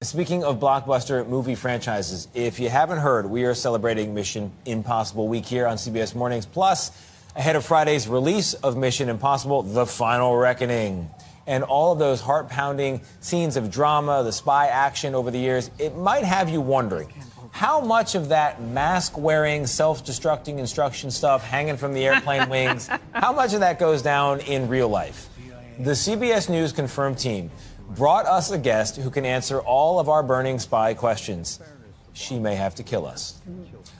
Speaking of blockbuster movie franchises, if you haven't heard, we are celebrating Mission Impossible Week here on CBS Mornings. Plus, ahead of Friday's release of Mission Impossible, The Final Reckoning. And all of those heart-pounding scenes of drama, the spy action over the years, it might have you wondering, how much of that mask-wearing, self-destructing instruction stuff hanging from the airplane wings, how much of that goes down in real life? The CBS News Confirmed team brought us a guest who can answer all of our burning spy questions. She may have to kill us.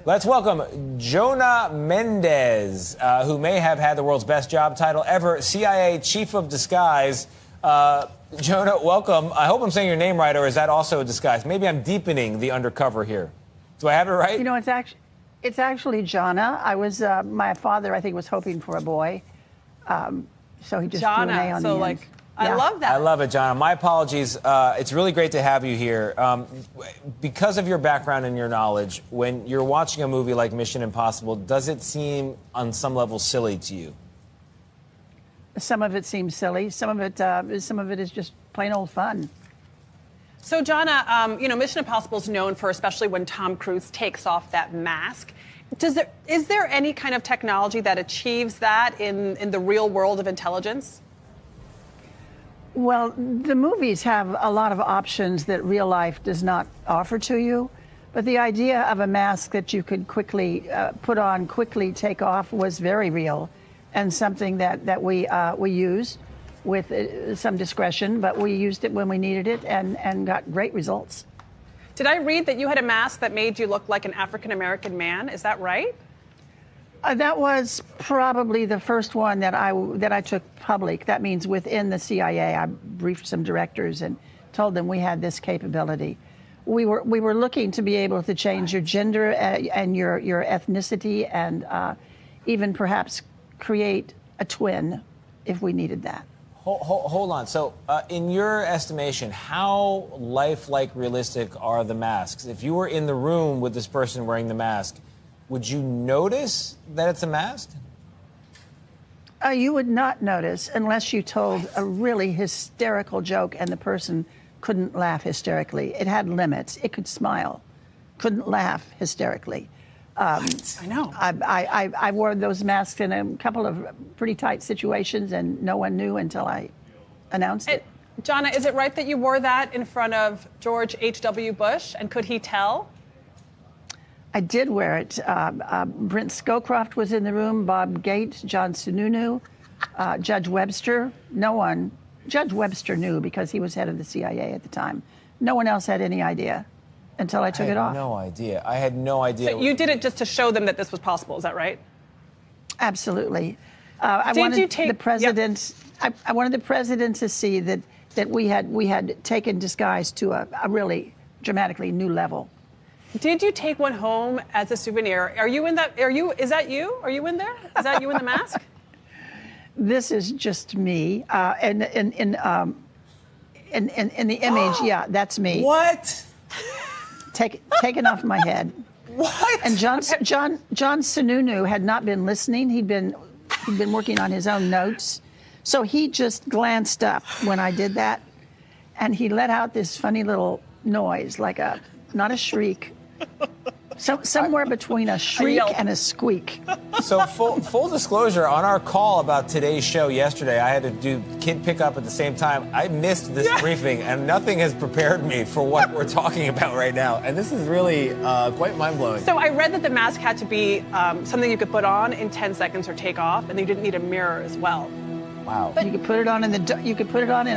Let's welcome Jonah Mendez, who may have had the world's best job title ever, CIA Chief of Disguise. Jonah, welcome. I hope I'm saying your name right, or is that also a disguise? Maybe I'm deepening the undercover here. Do I have it right? You know, it's actually Jonna. I was my father, I think, was hoping for a boy, so he just threw an A on the end. I love that. I love it, Jonna. My apologies. It's really great to have you here. Because of your background and your knowledge, when you're watching a movie like Mission Impossible, does it seem on some level silly to you? Some of it seems silly. Some of it is just plain old fun. So, Jonna, Mission Impossible is known for, especially when Tom Cruise takes off that mask. Is there any kind of technology that achieves that in the real world of intelligence? Well, the movies have a lot of options that real life does not offer to you. But the idea of a mask that you could quickly put on, quickly take off was very real, and something that we used with some discretion, but we used it when we needed it and got great results. Did I read that you had a mask that made you look like an African-American man? Is that right? That was probably the first one that I took public. That means within the CIA. I briefed some directors and told them we had this capability. We were looking to be able to change your gender and your ethnicity, and even perhaps create a twin if we needed that. Hold on. So, in your estimation, how lifelike, realistic are the masks? If you were in the room with this person wearing the mask, would you notice that it's a mask? You would not notice unless you told a really hysterical joke and the person couldn't laugh hysterically. It had limits. It could smile, couldn't laugh hysterically. I know. I wore those masks in a couple of pretty tight situations, and no one knew until I announced it. Jonna, is it right that you wore that in front of George H.W. Bush, and could he tell? I did wear it. Brent Scowcroft was in the room, Bob Gates, John Sununu, Judge Webster. No one. Judge Webster knew because he was head of the CIA at the time. No one else had any idea until I took it off. I had no idea. So you did it just to show them that this was possible, is that right? Absolutely. I wanted the president to see that we had taken disguise to a really dramatically new level. Did you take one home as a souvenir? Are you in that? Is that you? Are you in there? Is that you in the mask? This is just me. And in the image, yeah, that's me. What? Taken off my head. What? And John Sununu had not been listening. He'd been working on his own notes. So he just glanced up when I did that, and he let out this funny little noise, like not a shriek, somewhere between a shriek and a squeak. So full disclosure, on our call about today's show yesterday, I had to do kid pickup at the same time. I missed this briefing, and nothing has prepared me for what we're talking about right now. And this is really quite mind-blowing. So I read that the mask had to be something you could put on in 10 seconds or take off, and you didn't need a mirror as well. Wow. But you could put it on in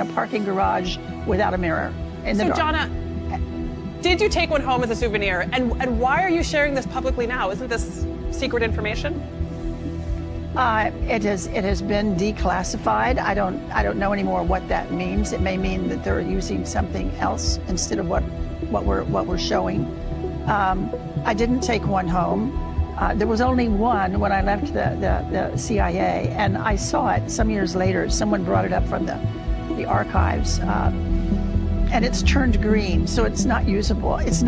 a parking garage without a mirror in the dark. So, Jonna, did you take one home as a souvenir? And why are you sharing this publicly now? Isn't this secret information? It has been declassified. I don't know anymore what that means. It may mean that they're using something else instead of what we're showing. I didn't take one home. There was only one when I left the CIA, and I saw it some years later. Someone brought it up from the archives. And it's turned green, so it's not usable. It's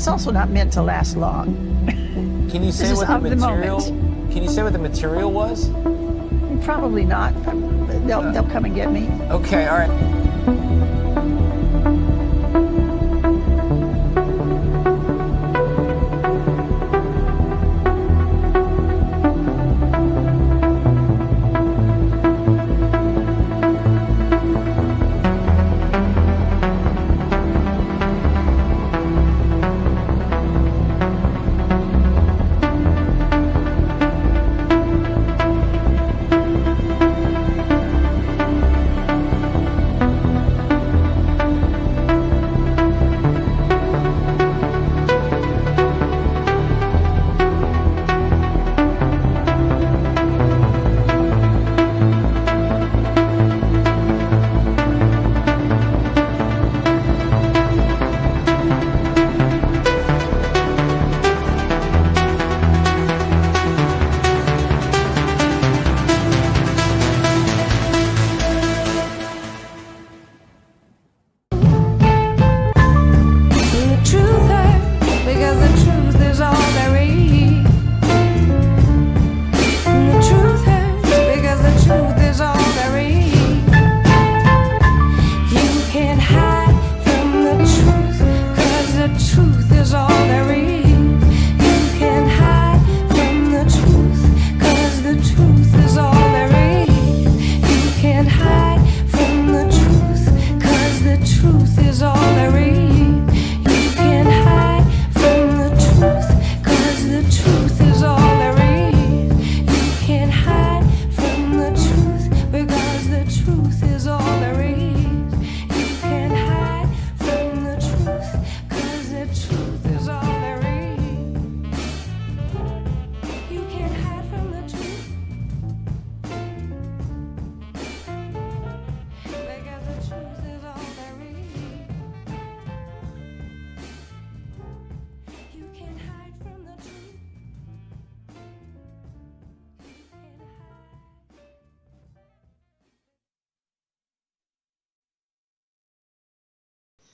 also not meant to last long. Can you say what the material? Can you say what the material was? Probably not. They'll come and get me. Okay, all right.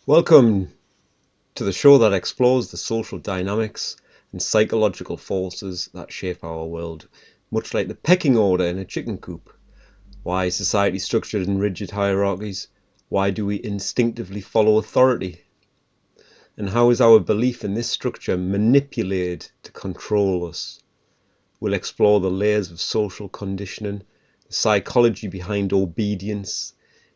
Welcome to the show that explores the social dynamics and psychological forces that shape our world, much like the pecking order in a chicken coop. Why is society structured in rigid hierarchies? Why do we instinctively follow authority? And how is our belief in this structure manipulated to control us? We'll explore the layers of social conditioning, the psychology behind obedience,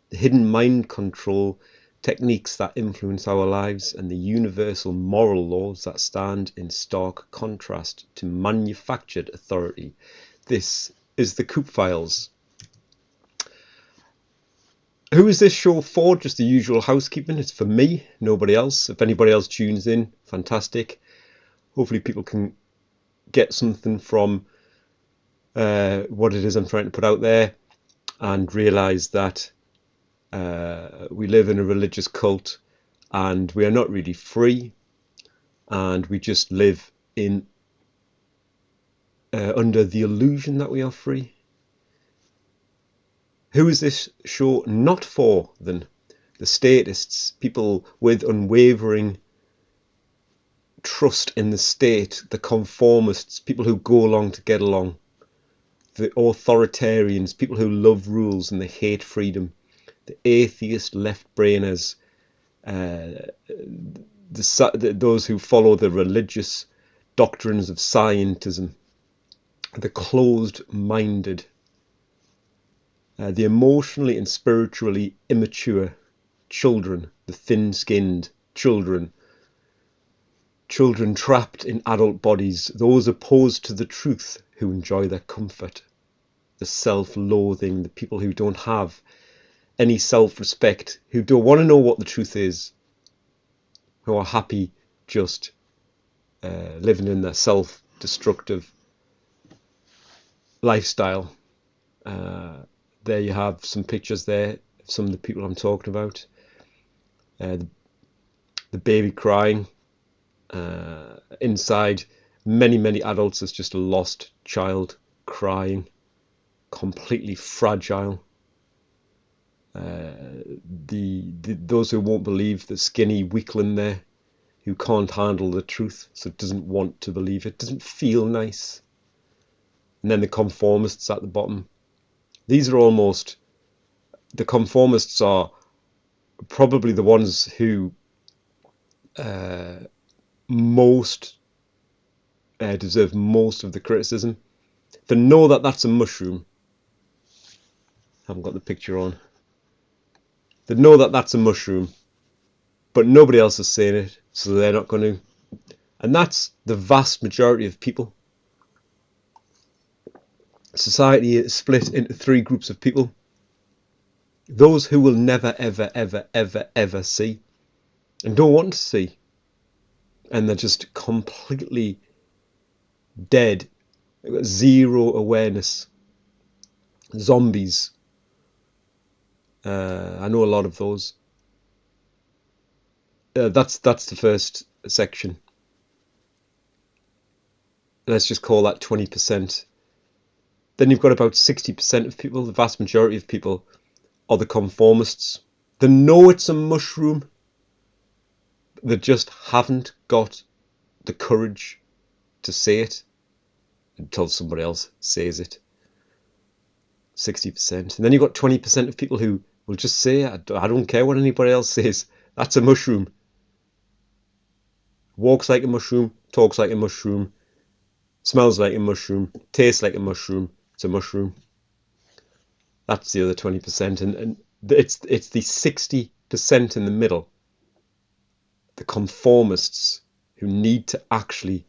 the hidden mind control techniques that influence our lives, and the universal moral laws that stand in stark contrast to manufactured authority. This is the Coop Files. Who is this show for? Just the usual housekeeping. It's for me, nobody else. If anybody else tunes in, fantastic. Hopefully people can get something from what it is I'm trying to put out there, and realise that we live in a religious cult and we are not really free, and we just live in under the illusion that we are free. Who is this show not for then? The statists, people with unwavering trust in the state, the conformists, people who go along to get along, the authoritarians, people who love rules and they hate freedom, the atheist left-brainers, those who follow the religious doctrines of scientism, the closed-minded, the emotionally and spiritually immature children, the thin-skinned children trapped in adult bodies, those opposed to the truth who enjoy their comfort, the self-loathing, the people who don't have any self-respect, who don't want to know what the truth is, who are happy just living in their self-destructive lifestyle. There you have some pictures there of some of the people I'm talking about. The baby crying. Inside many adults, there's just a lost child crying, completely fragile. Those who won't believe, the skinny weakling there who can't handle the truth, so doesn't want to believe it, doesn't feel nice. And then the conformists at the bottom. These are almost, the conformists are probably the ones who most deserve most of the criticism. They know that that's a mushroom. I haven't got the picture on. They know that that's a mushroom, but nobody else is saying it, so they're not going to. And that's the vast majority of people. Society is split into three groups of people. Those who will never, ever, ever, ever, ever see and don't want to see. And they're just completely dead. They've got zero awareness. Zombies. I know a lot of those. That's the first section. Let's just call that 20%. Then you've got about 60% of people, the vast majority of people, are the conformists. They know it's a mushroom. They just haven't got the courage to say it until somebody else says it. 60%. And then you've got 20% of people who will just say, I don't care what anybody else says. That's a mushroom. Walks like a mushroom, talks like a mushroom, smells like a mushroom, tastes like a mushroom. It's a mushroom. That's the other 20%. And it's the 60% in the middle, the conformists, who need to actually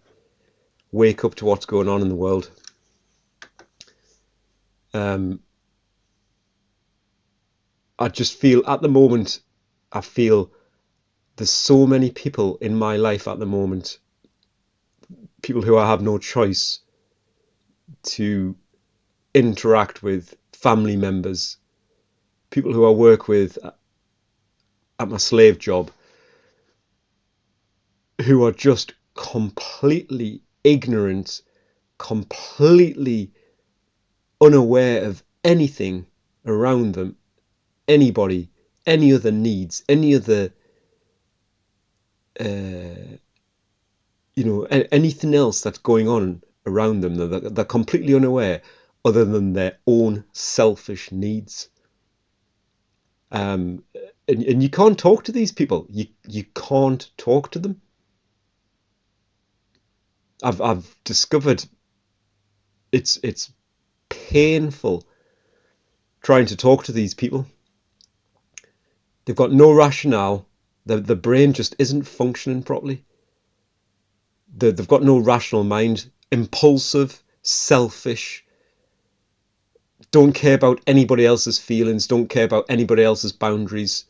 wake up to what's going on in the world. I just feel at the moment, I feel there's so many people in my life at the moment, people who I have no choice to interact with, family members, people who I work with at my slave job, who are just completely ignorant, completely unaware of anything around them, anybody, any other needs, any other, anything else that's going on around them. They're completely unaware, other than their own selfish needs. And you can't talk to these people. You can't talk to them. I've discovered it's painful trying to talk to these people. They've got no rationale. The brain just isn't functioning properly. They've got no rational mind. Impulsive, selfish, don't care about anybody else's feelings, don't care about anybody else's boundaries.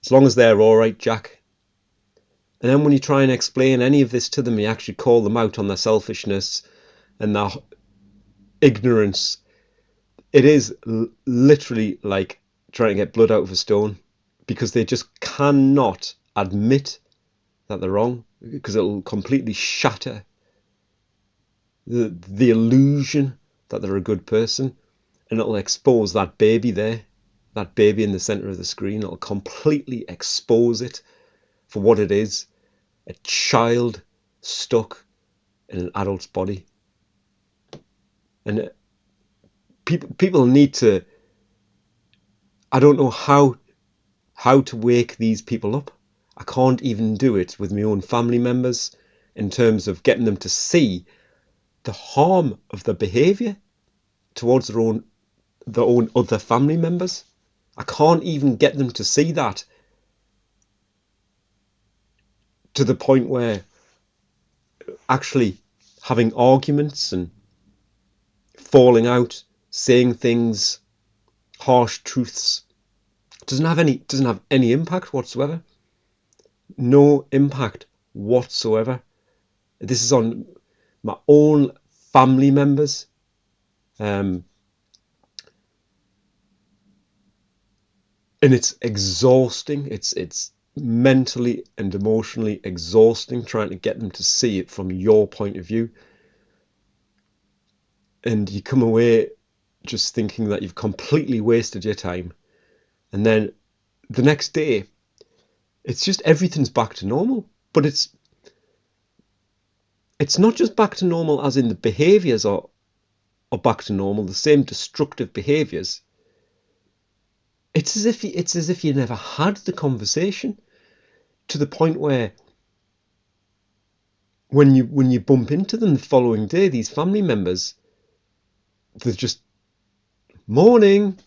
As long as they're all right, Jack. And then when you try and explain any of this to them, you actually call them out on their selfishness and their ignorance. It is literally like trying to get blood out of a stone, because they just cannot admit that they're wrong, because it'll completely shatter the illusion that they're a good person, and it'll expose that baby there, that baby in the center of the screen. It'll completely expose it for what it is, a child stuck in an adult's body. And people need to, I don't know how to wake these people up. I can't even do it with my own family members, in terms of getting them to see the harm of their behaviour towards their own other family members. I can't even get them to see that, to the point where actually having arguments and falling out, saying things, harsh truths, doesn't have any impact whatsoever. No impact whatsoever. This is on my own family members. And it's exhausting. It's mentally and emotionally exhausting trying to get them to see it from your point of view. And you come away just thinking that you've completely wasted your time. And then the next day, it's just everything's back to normal. But it's not just back to normal as in the behaviours are back to normal, the same destructive behaviours. It's as if you never had the conversation, to the point where when you bump into them the following day, these family members, they're just morning,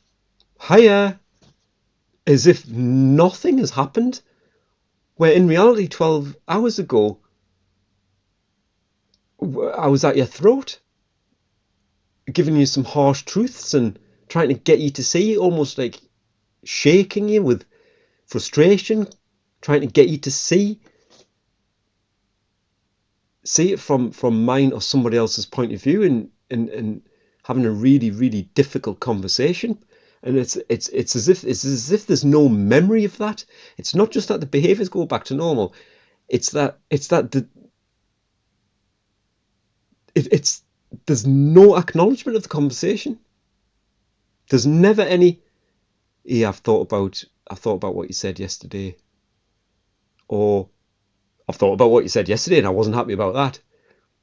hiya, as if nothing has happened. Where in reality, 12 hours ago, I was at your throat, giving you some harsh truths and trying to get you to see, almost like shaking you with frustration, trying to get you to see it from mine or somebody else's point of view, and having a really difficult conversation. And it's as if there's no memory of that. It's not just that the behaviors go back to normal, it's that there's no acknowledgement of the conversation. There's never any, yeah, I've thought about what you said yesterday, or I've thought about what you said yesterday and I wasn't happy about that.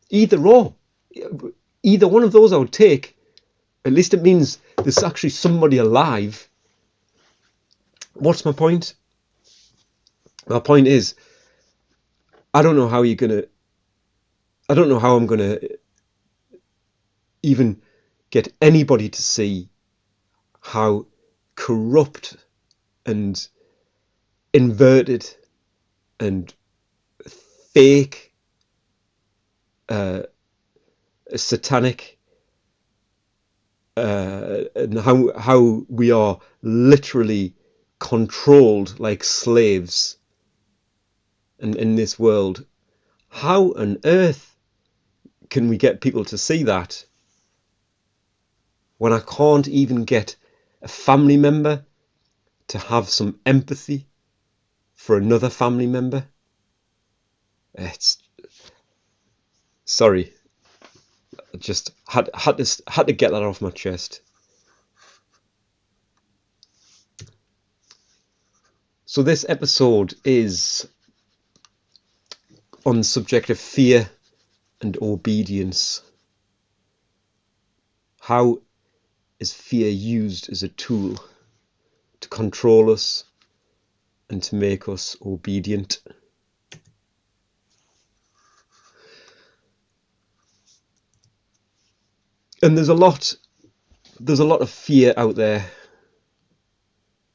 Either one of those I would take. At least it means there's actually somebody alive. What's my point? My point is, I don't know how I'm gonna even get anybody to see how corrupt and inverted and fake, satanic, and how we are literally controlled like slaves in this world. How on earth can we get people to see that when I can't even get a family member to have some empathy for another family member? It's sorry, I just had to get that off my chest. So this episode is on the subject of fear and obedience. How is fear used as a tool to control us and to make us obedient? And there's a lot of fear out there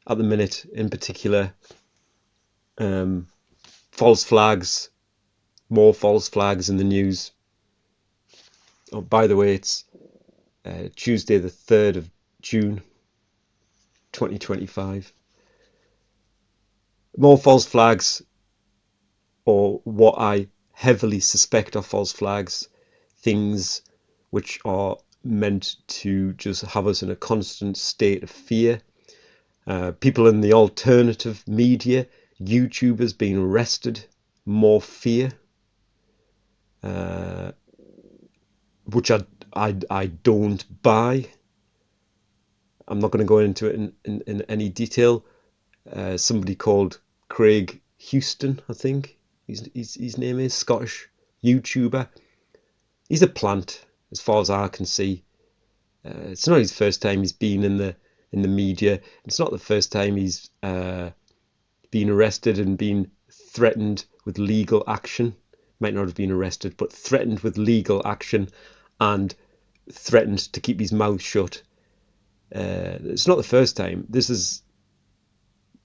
at the minute, in particular. False flags, more false flags in the news. Oh, by the way, it's Tuesday the 3rd of June 2025. More false flags, or what I heavily suspect are false flags, things which are meant to just have us in a constant state of fear. People in the alternative media, YouTubers being arrested, more fear, which I don't buy. I'm not going to go into it in any detail. Somebody called Craig Houston, I think his name is, Scottish YouTuber. He's a plant, as far as I can see. It's not his first time he's been in the media. It's not the first time he's been arrested and been threatened with legal action. Might not have been arrested, but threatened with legal action and threatened to keep his mouth shut. It's not the first time. This is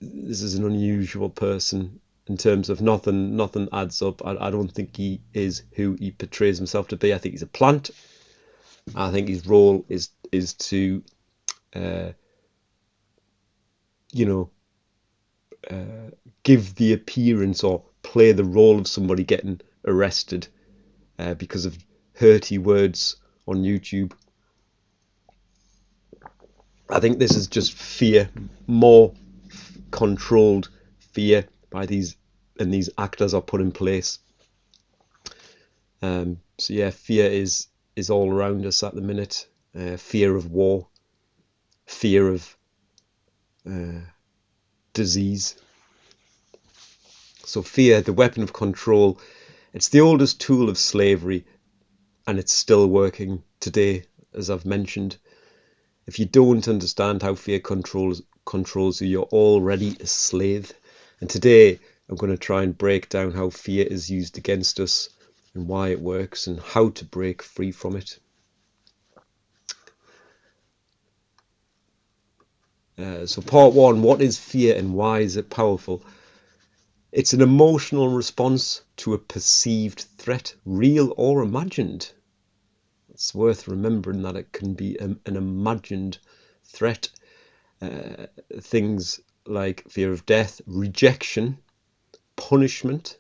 an unusual person in terms of nothing adds up. I don't think he is who he portrays himself to be. I think he's a plant. I think his role is to give the appearance or play the role of somebody getting arrested because of hurty words on YouTube. I think this is just fear, more controlled fear by these actors are put in place. So yeah, fear is all around us at the minute. Fear of war, fear of disease. So fear, the weapon of control, it's the oldest tool of slavery, and it's still working today, as I've mentioned. If you don't understand how fear controls controls you, you're already a slave. And today I'm going to try and break down how fear is used against us and why it works and how to break free from it. So part one, what is fear and why is it powerful? It's an emotional response to a perceived threat, real or imagined. It's worth remembering that it can be an imagined threat. Things like fear of death, rejection, punishment,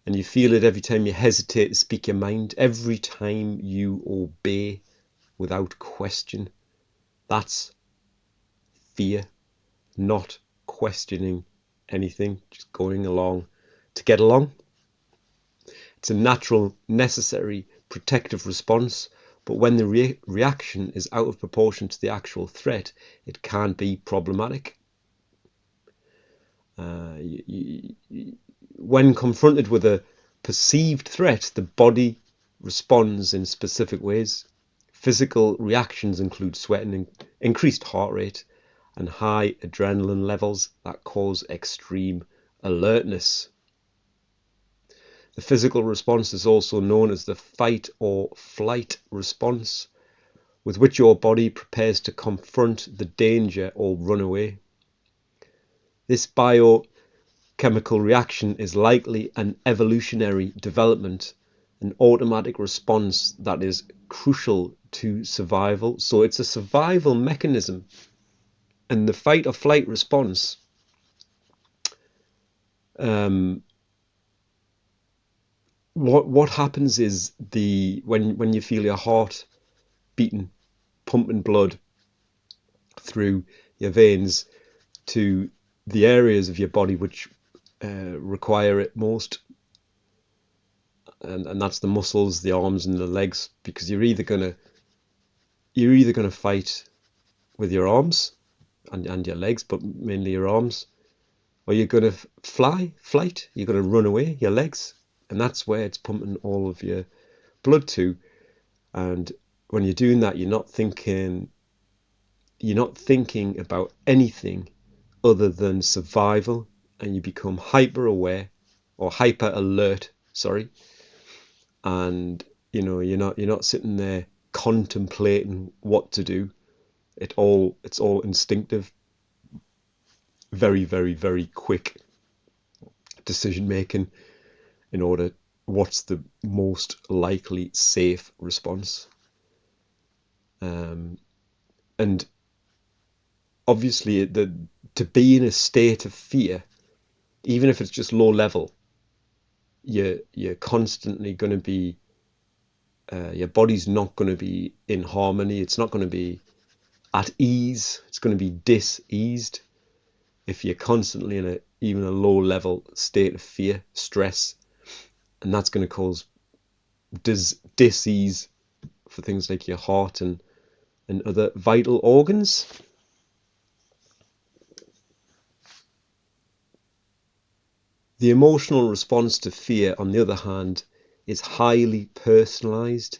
and you feel it every time you hesitate to speak your mind, every time you obey without question. That's fear, not questioning anything, just going along to get along. It's a natural, necessary, protective response, but when the reaction is out of proportion to the actual threat, it can be problematic. When confronted with a perceived threat, the body responds in specific ways. Physical reactions include sweating, increased heart rate, and high adrenaline levels that cause extreme alertness. The physical response is also known as the fight or flight response, with which your body prepares to confront the danger or run away. This biochemical reaction is likely an evolutionary development, an automatic response that is crucial to survival. So it's a survival mechanism. And the fight or flight response what happens is when you feel your heart beating, pumping blood through your veins to the areas of your body which require it most, and that's the muscles, the arms and the legs, because you're either gonna fight with your arms and your legs, but mainly your arms, or you're gonna flight, you're gonna run away, your legs, and that's where it's pumping all of your blood to. And when you're doing that, you're not thinking about anything other than survival, and you become hyper aware or hyper alert, and you're not sitting there contemplating what to do. It's all instinctive, very, very, very quick decision making in order what's the most likely safe response. And obviously to be in a state of fear, even if it's just low level, you're constantly going to be your body's not going to be in harmony. It's not going to be at ease. It's going to be dis-eased if you're constantly in even a low level state of fear, stress, and that's going to cause dis-ease for things like your heart and other vital organs. The emotional response to fear, on the other hand, is highly personalized,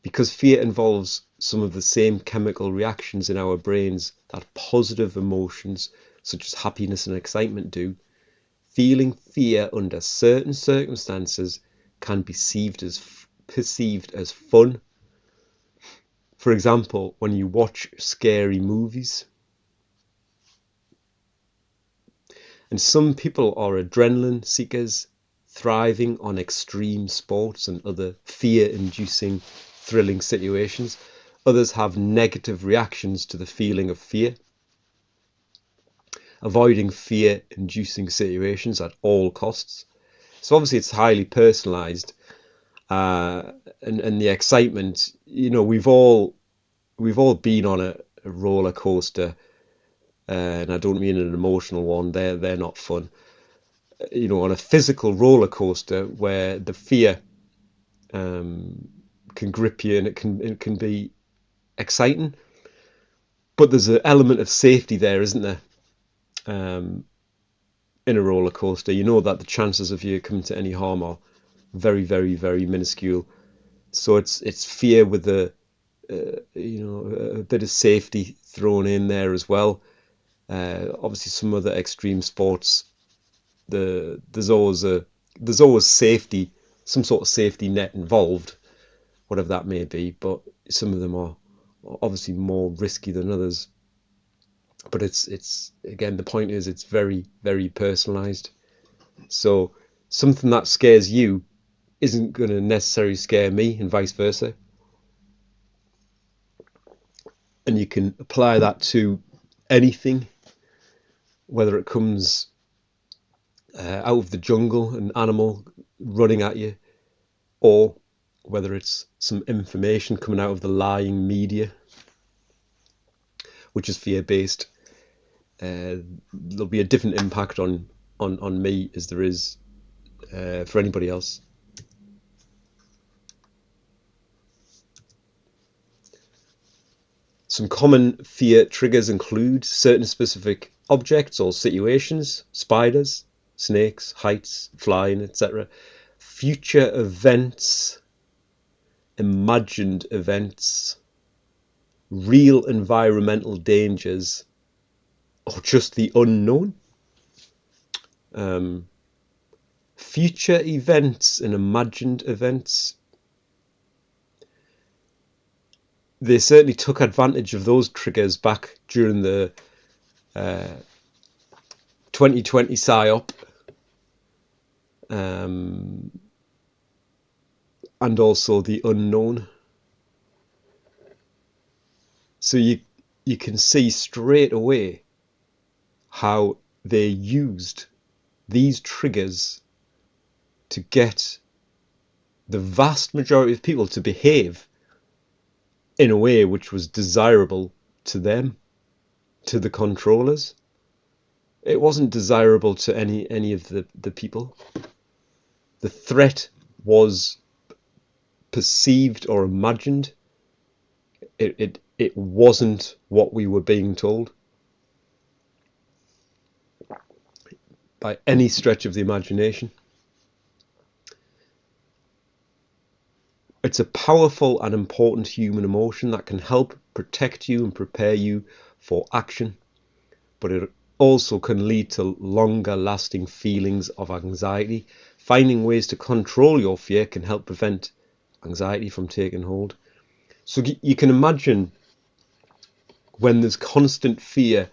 because fear involves some of the same chemical reactions in our brains that positive emotions such as happiness and excitement do. Feeling fear under certain circumstances can be perceived as fun. For example, when you watch scary movies. And some people are adrenaline seekers, thriving on extreme sports and other fear-inducing, thrilling situations. Others have negative reactions to the feeling of fear, avoiding fear-inducing situations at all costs. So obviously it's highly personalized, and the excitement, we've all been on a roller coaster, and I don't mean an emotional one. They're not fun. On a physical roller coaster where the fear can grip you, and it can be exciting, but there's an element of safety there, isn't there? In a roller coaster, that the chances of you coming to any harm are very, very, very minuscule. So it's fear with a bit of safety thrown in there as well. Obviously, some other extreme sports, there's always safety, some sort of safety net involved, whatever that may be. But some of them are obviously more risky than others. But it's again, the point is it's very, very personalized. So something that scares you isn't going to necessarily scare me, and vice versa. And you can apply that to anything, whether it comes out of the jungle, an animal running at you, or whether it's some information coming out of the lying media, which is fear-based. There'll be a different impact on me as there is for anybody else. Some common fear triggers include certain specific objects or situations: spiders, snakes, heights, flying, etc. Future events, imagined events, real environmental dangers, or just the unknown. Future events and imagined events, they certainly took advantage of those triggers back during the 2020 PSYOP, and also the unknown. So you can see straight away how they used these triggers to get the vast majority of people to behave in a way which was desirable to them, to the controllers. It wasn't desirable to any of the people. The threat was perceived or imagined. It wasn't what we were being told by any stretch of the imagination. It's a powerful and important human emotion that can help protect you and prepare you for action, but it also can lead to longer lasting feelings of anxiety. Finding ways to control your fear can help prevent anxiety from taking hold. So you can imagine when there's constant fear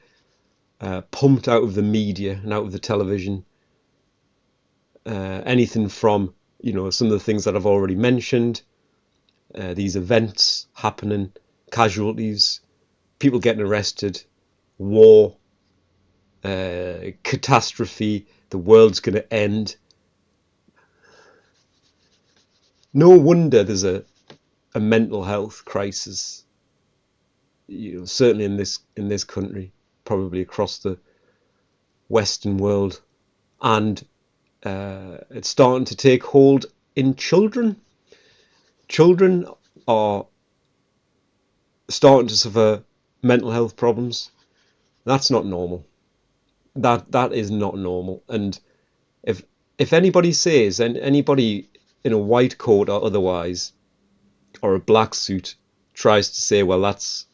pumped out of the media and out of the television, anything from, some of the things that I've already mentioned, these events happening, casualties, people getting arrested, war, catastrophe, the world's going to end. No wonder there's a mental health crisis, certainly in this country, probably across the Western world, and it's starting to take hold in children. Children are starting to suffer mental health problems. That's not normal. That is not normal. And if anybody says, and anybody in a white coat or otherwise, or a black suit, tries to say, well, that's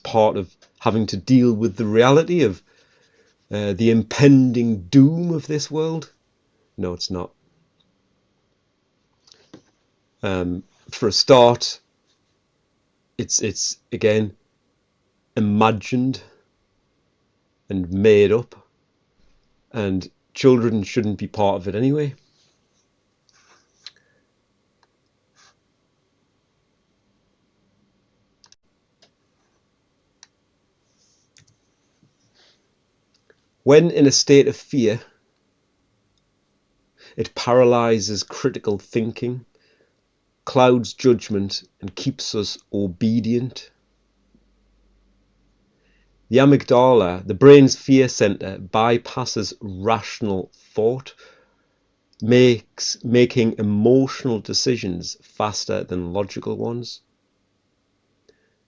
part of having to deal with the reality of the impending doom of this world, no, it's not. For a start, it's again imagined and made up, and children shouldn't be part of it anyway. When in a state of fear, it paralyzes critical thinking, clouds judgment, and keeps us obedient. The amygdala, the brain's fear center, bypasses rational thought, making emotional decisions faster than logical ones.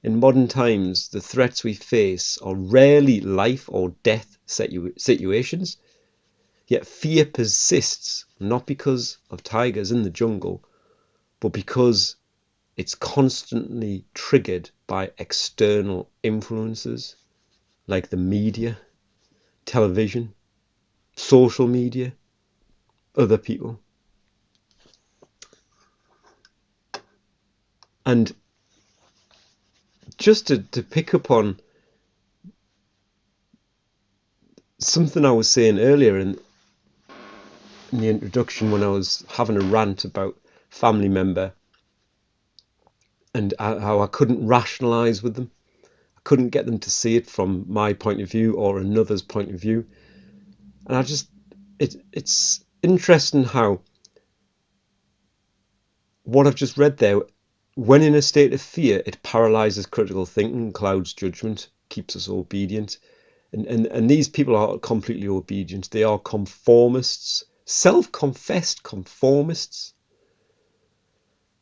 In modern times, the threats we face are rarely life or death situations, yet fear persists, not because of tigers in the jungle, but because it's constantly triggered by external influences. like the media, television, social media, other people. And just to pick up on something I was saying earlier in the introduction when I was having a rant about family member and how I couldn't rationalize with them. I couldn't get them to see it from my point of view or another's point of view. And it's interesting how what I've just read there, when in a state of fear, it paralyzes critical thinking, clouds judgment, keeps us obedient. And these people are completely obedient. They are conformists, self-confessed conformists.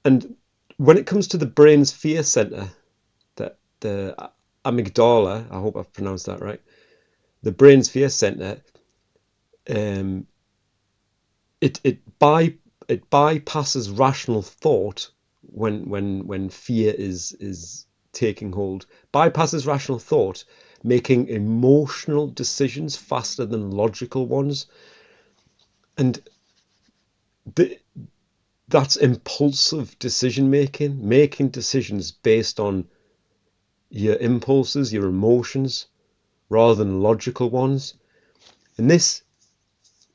And when it comes to the brain's fear center, the amygdala, I hope I've pronounced that right, the brain's fear center, it bypasses rational thought when fear is taking hold, bypasses rational thought, making emotional decisions faster than logical ones. And that's impulsive decision making decisions based on your impulses, your emotions, rather than logical ones. And this,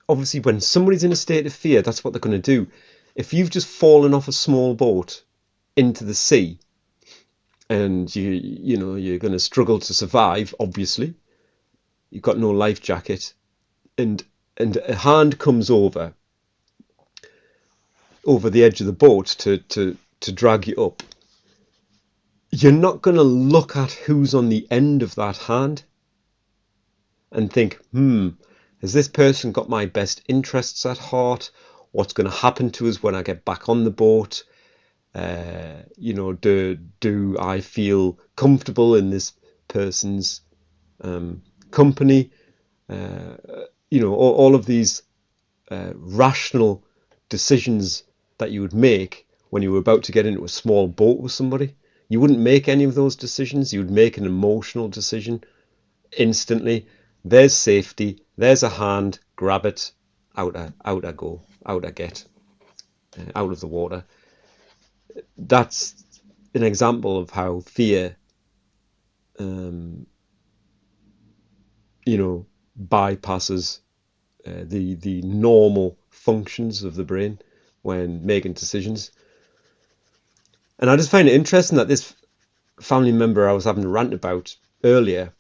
obviously, when somebody's in a state of fear, that's what they're going to do. If you've just fallen off a small boat into the sea, and you're going to struggle to survive, obviously, you've got no life jacket, and a hand comes over the edge of the boat to drag you up, you're not going to look at who's on the end of that hand and think, has this person got my best interests at heart? What's going to happen to us when I get back on the boat? Do I feel comfortable in this person's company? All of these rational decisions that you would make when you were about to get into a small boat with somebody. You wouldn't make any of those decisions. You would make an emotional decision instantly. There's safety. There's a hand. Grab it. Out I go. Out I get. Out of the water. That's an example of how fear, bypasses the normal functions of the brain when making decisions. And I just find it interesting that this family member I was having a rant about earlier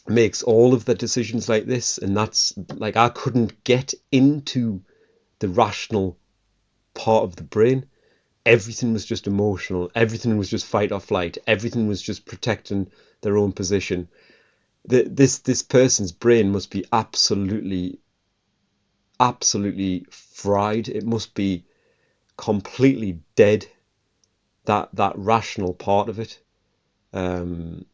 makes all of the decisions like this, and that's like, I couldn't get into the rational part of the brain. Everything was just emotional. Everything was just fight or flight. Everything was just protecting their own position. This person's brain must be absolutely fried. It must be completely dead, that rational part of it, and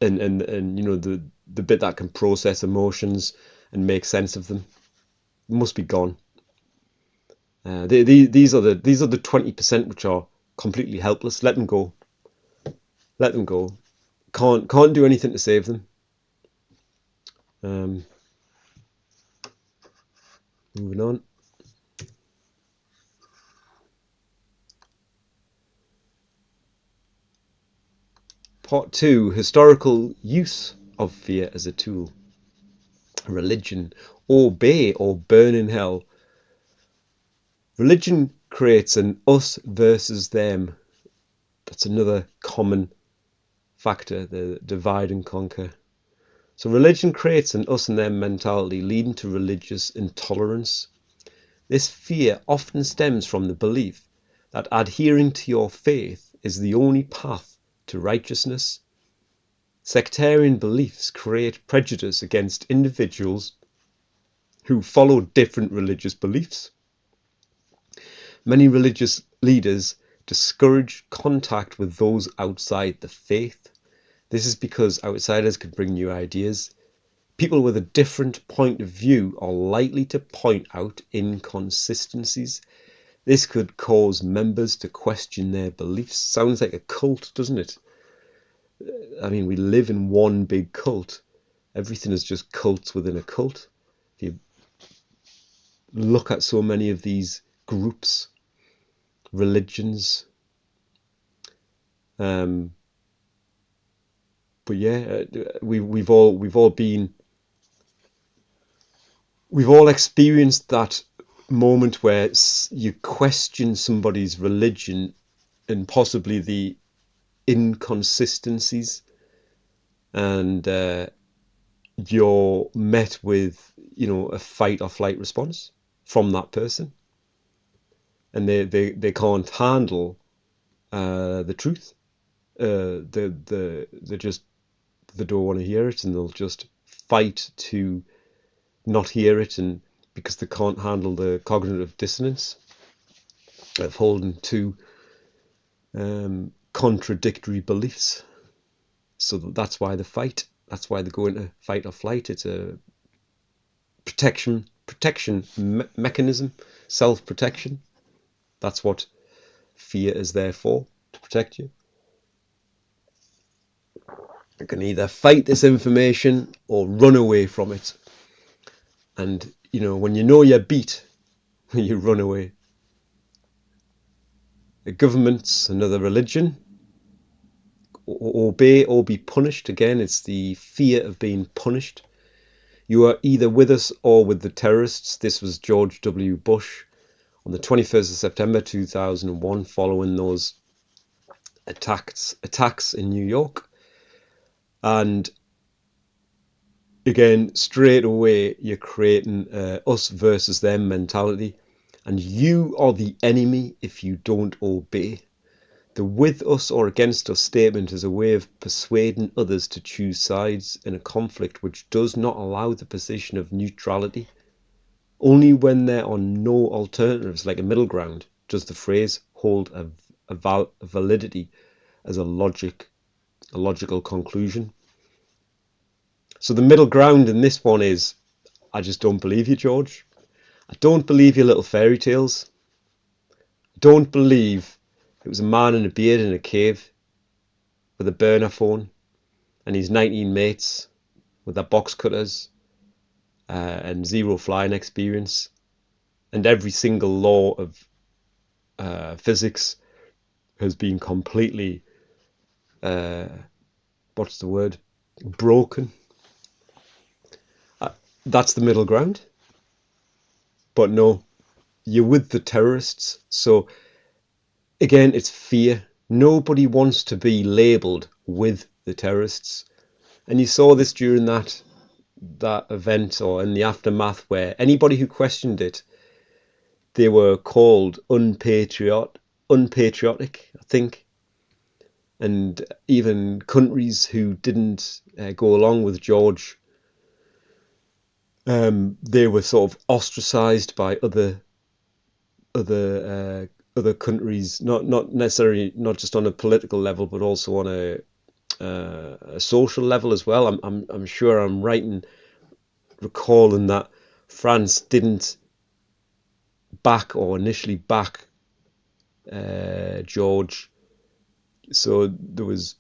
the bit that can process emotions and make sense of them must be gone. These are the 20% which are completely helpless. Let them go. Can't do anything to save them. Moving on. Part 2, historical use of fear as a tool. Religion, obey or burn in hell. Religion creates an us versus them. That's another common factor, the divide and conquer. So religion creates an us and them mentality, leading to religious intolerance. This fear often stems from the belief that adhering to your faith is the only path to righteousness. Sectarian beliefs create prejudice against individuals who follow different religious beliefs. Many religious leaders discourage contact with those outside the faith. This is because outsiders can bring new ideas. People with a different point of view are likely to point out inconsistencies. This could cause members to question their beliefs. Sounds like a cult, doesn't it? I mean, we live in one big cult. Everything is just cults within a cult. If you look at so many of these groups, religions, but yeah, we've all experienced that moment where you question somebody's religion and possibly the inconsistencies, and you're met with, a fight or flight response from that person, and they can't handle the truth. They don't want to hear it, and they'll just fight to not hear it, and because they can't handle the cognitive dissonance of holding two contradictory beliefs. So that's why they fight. That's why they go into fight or flight. It's a protection mechanism, self-protection. That's what fear is there for, to protect you. You can either fight this information or run away from it. And, when you know you're beat, you run away. The government's another religion. Obey or be punished. Again, it's the fear of being punished. You are either with us or with the terrorists. This was George W. Bush on the 21st of September 2001, following those attacks in New York. And again, straight away, you're creating us versus them mentality. And you are the enemy if you don't obey. The with us or against us statement is a way of persuading others to choose sides in a conflict which does not allow the position of neutrality. Only when there are no alternatives, like a middle ground, does the phrase hold a validity as a logical conclusion. So the middle ground in this one is, I just don't believe you, George. I don't believe your little fairy tales. I don't believe it was a man in a beard in a cave with a burner phone and his 19 mates with their box cutters and zero flying experience, and every single law of physics has been completely broken. That's the middle ground. But no, you're with the terrorists. So again, it's fear. Nobody wants to be labelled with the terrorists. And you saw this during that event, or in the aftermath, where anybody who questioned it, they were called unpatriotic, I think. And even countries who didn't go along with George, they were sort of ostracized by other countries, not necessarily, not just on a political level, but also on a social level as well. I'm sure I'm right in recalling that France didn't initially back George. So there was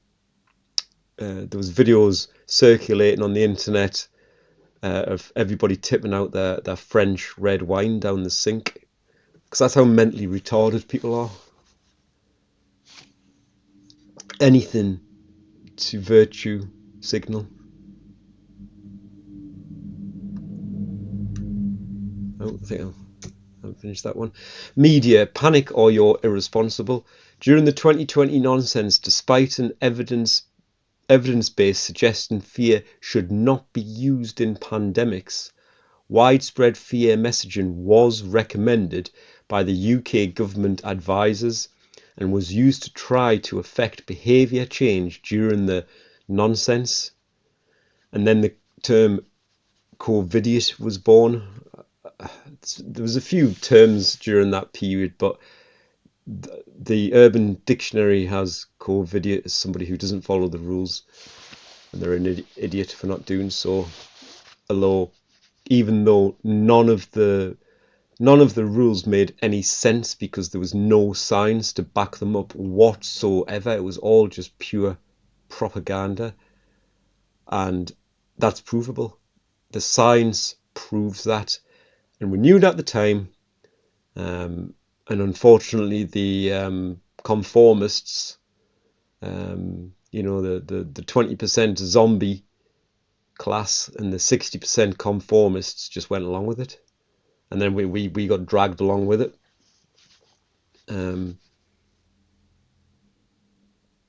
videos circulating on the internet of everybody tipping out their French red wine down the sink, because that's how mentally retarded people are. Anything to virtue signal. I think I'll finish that one. Media, panic or you're irresponsible. During the 2020 nonsense, despite an evidence-based suggestion fear should not be used in pandemics, widespread fear messaging was recommended by the UK government advisors and was used to try to affect behaviour change during the nonsense. And then the term COVIDiot was born. There was a few terms during that period, but the Urban Dictionary has COVIDiot as somebody who doesn't follow the rules, and they're an idiot for not doing so. Although, even though none of the rules made any sense, because there was no science to back them up whatsoever. It was all just pure propaganda, and that's provable. The science proves that, and we knew it at the time. And unfortunately, the conformists, you know, the 20% zombie class and the 60% conformists just went along with it, and then we got dragged along with it.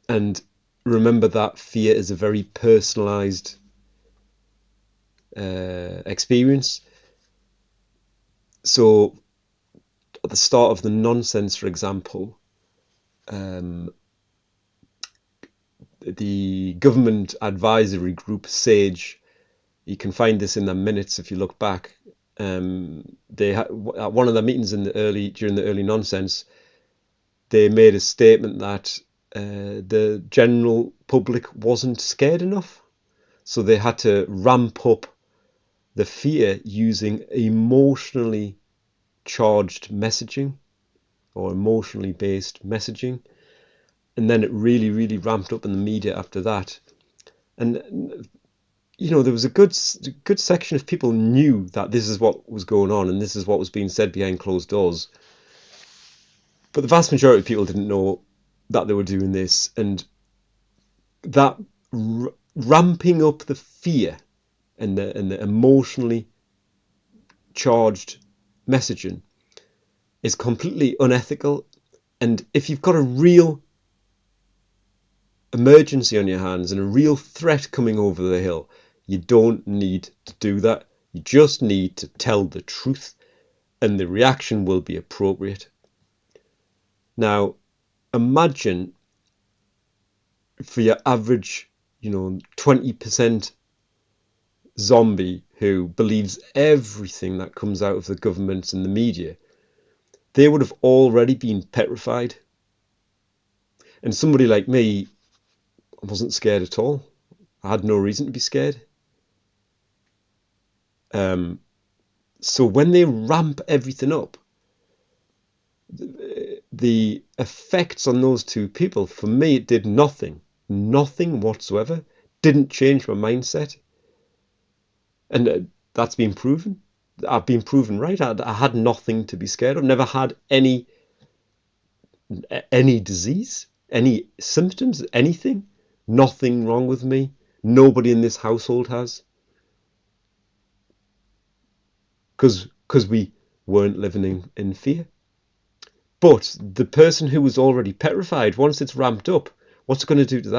And remember that fear is a very personalized experience. So at the start of the nonsense, for example, the government advisory group SAGE, you can find this in the minutes if you look back. They at one of the meetings during the early nonsense, they made a statement that the general public wasn't scared enough, so they had to ramp up the fear using emotionally charged messaging or emotionally based messaging. And then it really, really ramped up in the media after that. And you know, there was a good section of people knew that this is what was going on and this is what was being said behind closed doors. But the vast majority of people didn't know that they were doing this, and that ramping up the fear and the emotionally charged messaging is completely unethical. And if you've got a real emergency on your hands and a real threat coming over the hill, you don't need to do that. You just need to tell the truth, and the reaction will be appropriate. Now, imagine for your average, 20% zombie who believes everything that comes out of the government and the media, they would have already been petrified. And somebody like me, I wasn't scared at all. I had no reason to be scared. So when they ramp everything up, the effects on those two people, for me, it did nothing whatsoever. Didn't change my mindset. And that's been proven. I've been proven right. I had nothing to be scared of. Never had any disease, any symptoms, anything. Nothing wrong with me. Nobody in this household has. Because we weren't living in fear. But the person who was already petrified, once it's ramped up, what's it going to do to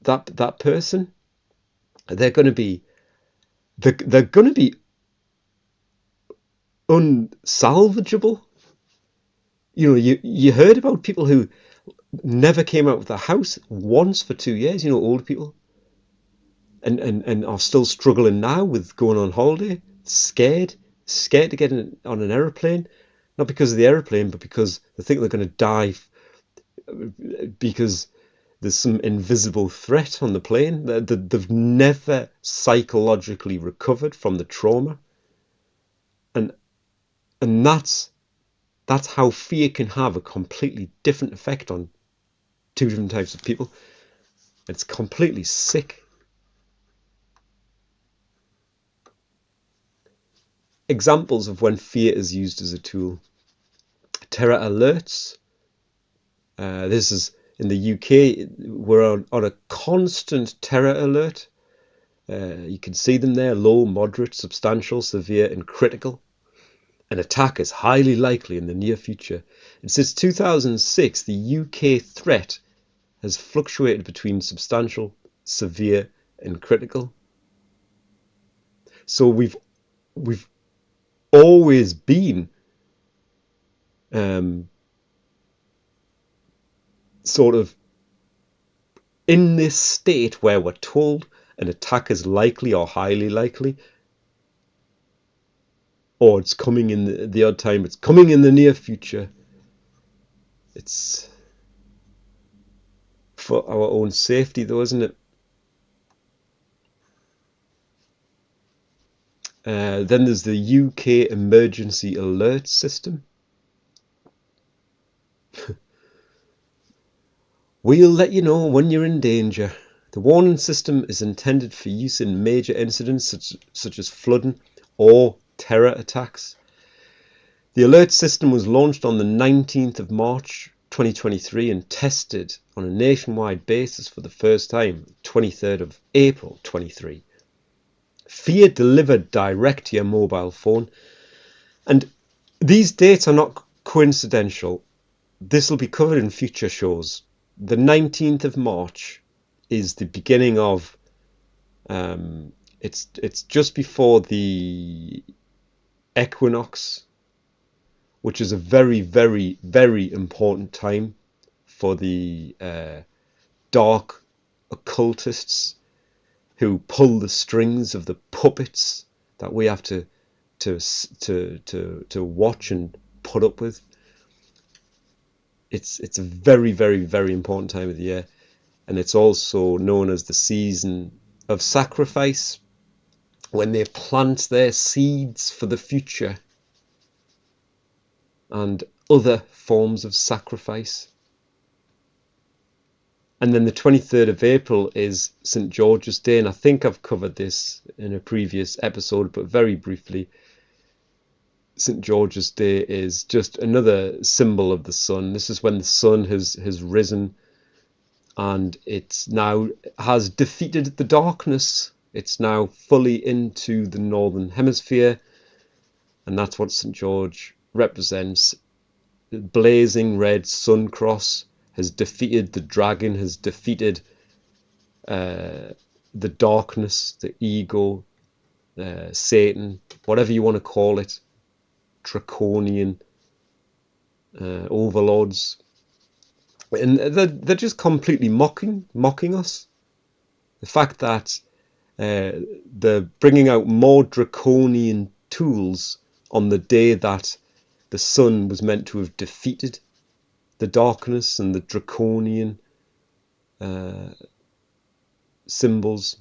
that person? They're going to be unsalvageable. You heard about people who never came out of the house once for 2 years. Old people, and are still struggling now with going on holiday, scared to get on an aeroplane, not because of the aeroplane, but because they think they're going to die because there's some invisible threat on the plane. They've never psychologically recovered from the trauma, and that's how fear can have a completely different effect on two different types of people. It's completely sick. Examples of when fear is used as a tool: terror alerts. This is in the UK. We're on a constant terror alert. You can see them there: low, moderate, substantial, severe, and critical. An attack is highly likely in the near future. And since 2006, the UK threat has fluctuated between substantial, severe, and critical. So we've always been sort of in this state where we're told an attack is likely or highly likely, or it's coming in the odd time, it's coming in the near future. It's for our own safety, though, isn't it? Then there's the UK Emergency Alert System. We'll let you know when you're in danger. The warning system is intended for use in major incidents such as flooding or terror attacks. The alert system was launched on the 19th of March 2023 and tested on a nationwide basis for the first time 23rd of April 23. Fear delivered direct to your mobile phone. And these dates are not coincidental. This will be covered in future shows. The 19th of March is the beginning of it's just before the equinox, which is a very, very, very important time for the dark occultists who pull the strings of the puppets that we have to watch and put up with. It's a very, very, very important time of the year, and it's also known as the season of sacrifice, when they plant their seeds for the future and other forms of sacrifice. And then the 23rd of April is St. George's Day, and I think I've covered this in a previous episode, but very briefly. St. George's Day is just another symbol of the sun. This is when the sun has risen, and it's now has defeated the darkness. It's now fully into the northern hemisphere, and that's what St. George represents. The blazing red sun cross has defeated the dragon, has defeated the darkness, the ego, Satan, whatever you want to call it, draconian overlords. And they're just completely mocking us. The fact that they're bringing out more draconian tools on the day that the sun was meant to have defeated the darkness and the draconian symbols.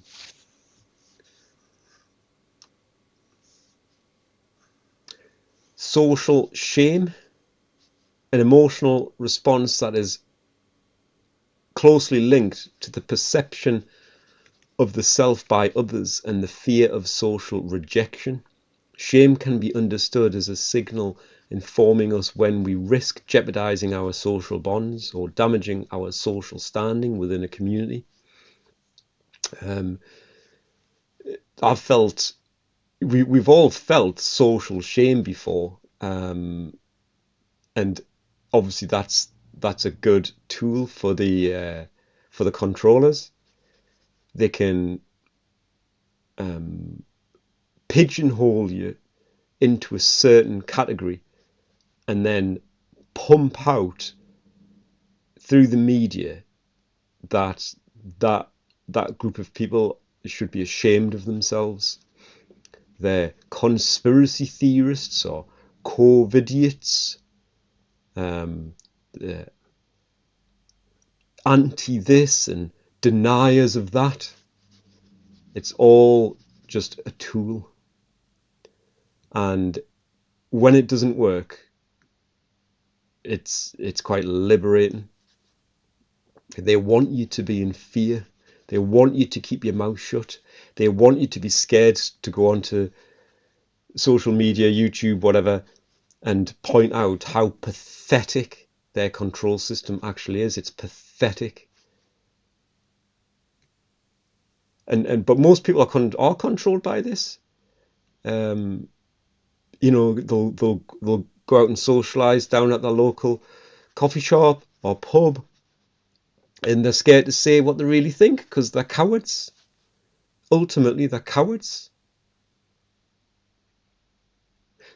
Social shame, an emotional response that is closely linked to the perception of the self by others and the fear of social rejection. Shame can be understood as a signal informing us when we risk jeopardizing our social bonds or damaging our social standing within a community. We've all felt social shame before, and obviously that's a good tool for the controllers. They can pigeonhole you into a certain category and then pump out through the media that group of people should be ashamed of themselves. They're conspiracy theorists or COVIDiots, anti this and deniers of that. It's all just a tool. And when it doesn't work, it's quite liberating. They want you to be in fear. They want you to keep your mouth shut. They want you to be scared to go onto social media, YouTube, whatever, and point out how pathetic their control system actually is. It's pathetic. But most people are controlled by this. They'll go out and socialize down at the local coffee shop or pub, and they're scared to say what they really think because they're cowards. Ultimately, they're cowards.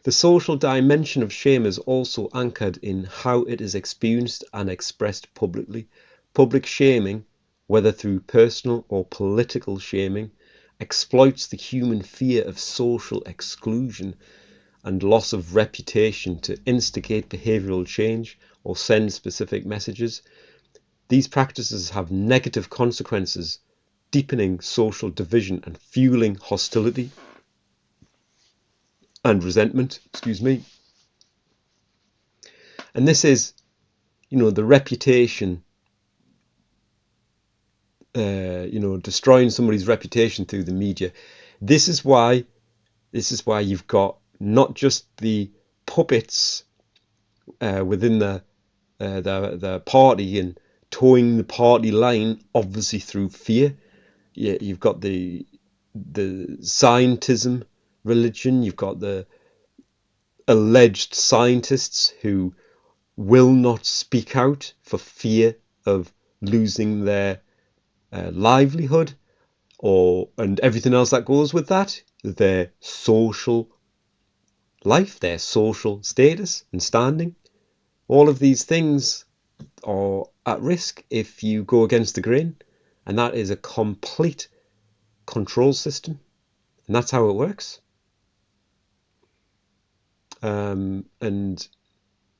The social dimension of shame is also anchored in how it is experienced and expressed publicly. Public shaming, whether through personal or political shaming, exploits the human fear of social exclusion and loss of reputation to instigate behavioral change or send specific messages. These practices have negative consequences, deepening social division and fueling hostility and resentment, And this is, the reputation destroying somebody's reputation through the media. This is why you've got not just the puppets within the party and towing the party line, obviously through fear. Yeah, you've got the scientism religion. You've got the alleged scientists who will not speak out for fear of losing their livelihood, and everything else that goes with that, their social life, their social status and standing. All of these things are at risk if you go against the grain, and that is a complete control system, and that's how it works. And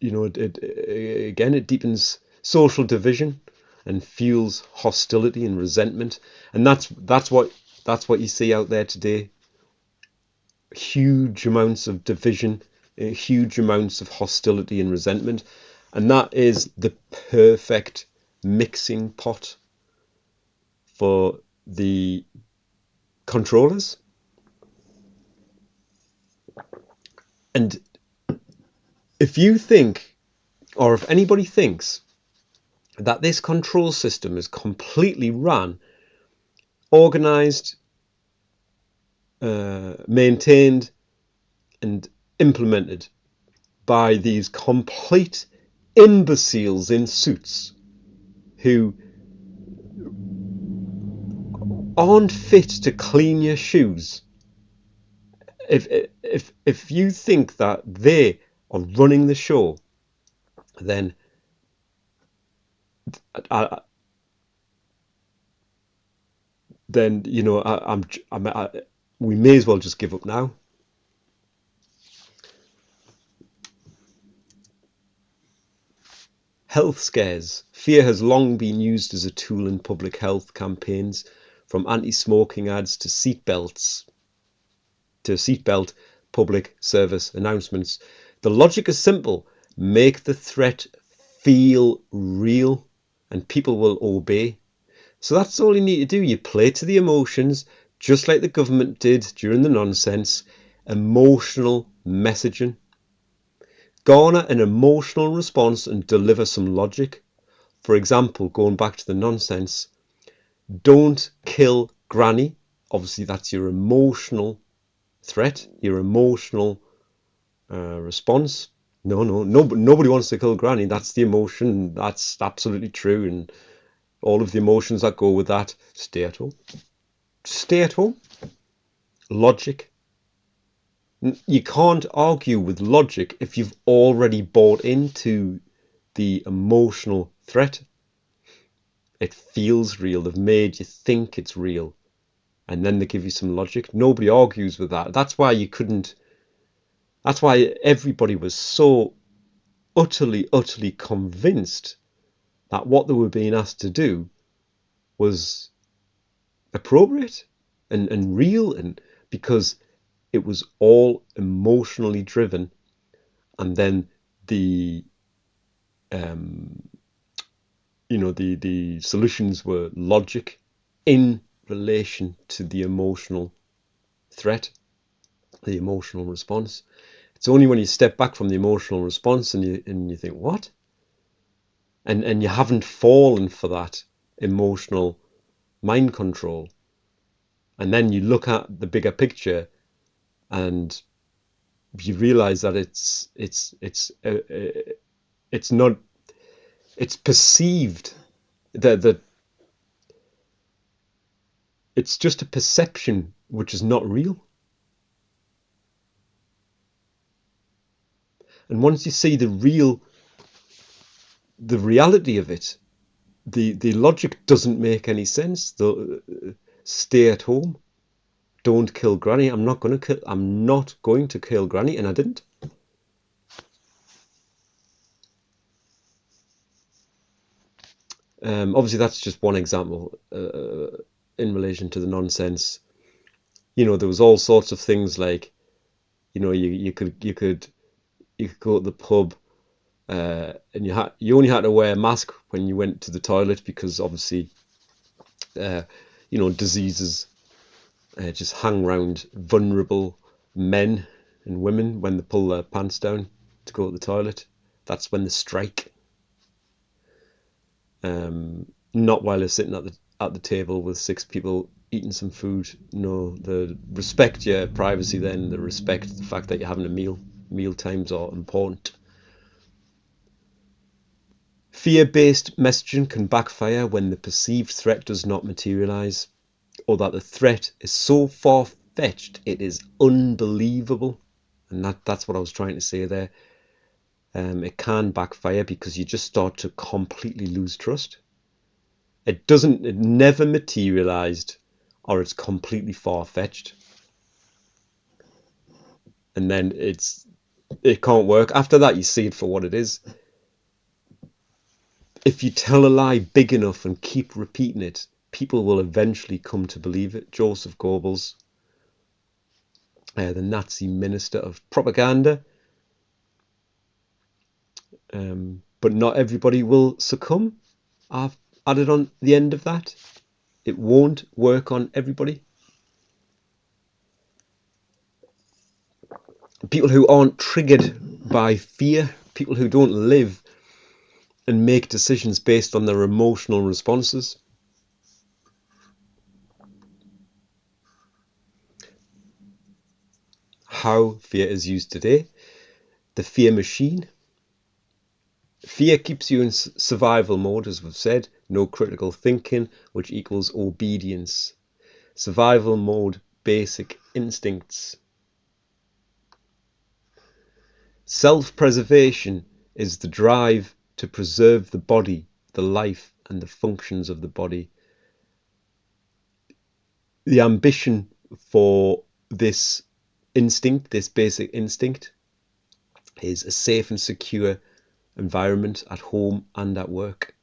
it deepens social division and fuels hostility and resentment, and that's what you see out there today. Huge amounts of division, huge amounts of hostility and resentment, and that is the perfect mixing pot for the controllers. And if you think, or if anybody thinks, that this control system is completely run, organized, maintained and implemented by these complete imbeciles in suits who aren't fit to clean your shoes, if you think that they are running the show, then we may as well just give up now. Health scares. Fear has long been used as a tool in public health campaigns, from anti-smoking ads to seatbelt public service announcements. The logic is simple: make the threat feel real and people will obey. So that's all you need to do. You play to the emotions, just like the government did during the nonsense. Emotional messaging. Garner an emotional response and deliver some logic. For example, going back to the nonsense, don't kill Granny. Obviously, that's your emotional threat, your emotional response. Nobody wants to kill Granny. That's the emotion. That's absolutely true. And all of the emotions that go with that. Stay at home. Stay at home. Logic. You can't argue with logic if you've already bought into the emotional threat. It feels real. They've made you think it's real. And then they give you some logic. Nobody argues with that. That's why everybody was so utterly convinced that what they were being asked to do was appropriate and real, and because it was all emotionally driven, and then the solutions were logic in relation to the emotional threat, the emotional response. It's only when you step back from the emotional response and you think, what? And you haven't fallen for that emotional mind control, and then you look at the bigger picture and you realize that it's not, it's perceived, that it's just a perception which is not real. And once you see the reality of it, the logic doesn't make any sense. Stay at home. Don't kill Granny. I'm not going to kill Granny, and I didn't. Obviously, that's just one example in relation to the nonsense. There was all sorts of things like, you could go to the pub, and you only had to wear a mask when you went to the toilet, because obviously diseases just hang around vulnerable men and women when they pull their pants down to go to the toilet. That's when they strike. Not while they're sitting at the table with 6 people eating some food. No, they respect your privacy then. They respect the fact that you're having a meal. Meal times are important. Fear-based messaging can backfire when the perceived threat does not materialize, or that the threat is so far-fetched it is unbelievable. And that's what I was trying to say there. It can backfire because you just start to completely lose trust. It never materialized, or it's completely far-fetched. And then it can't work. After that, you see it for what it is. If you tell a lie big enough and keep repeating it, people will eventually come to believe it. Joseph Goebbels, the Nazi minister of propaganda. But not everybody will succumb. I've added on the end of that. It won't work on everybody. People who aren't triggered by fear, people who don't live and make decisions based on their emotional responses. How fear is used today. The fear machine. Fear keeps you in survival mode, as we've said. No critical thinking, which equals obedience. Survival mode, basic instincts. Self-preservation is the drive to preserve the body, the life, and the functions of the body. The ambition for this instinct, this basic instinct, is a safe and secure environment at home and at work.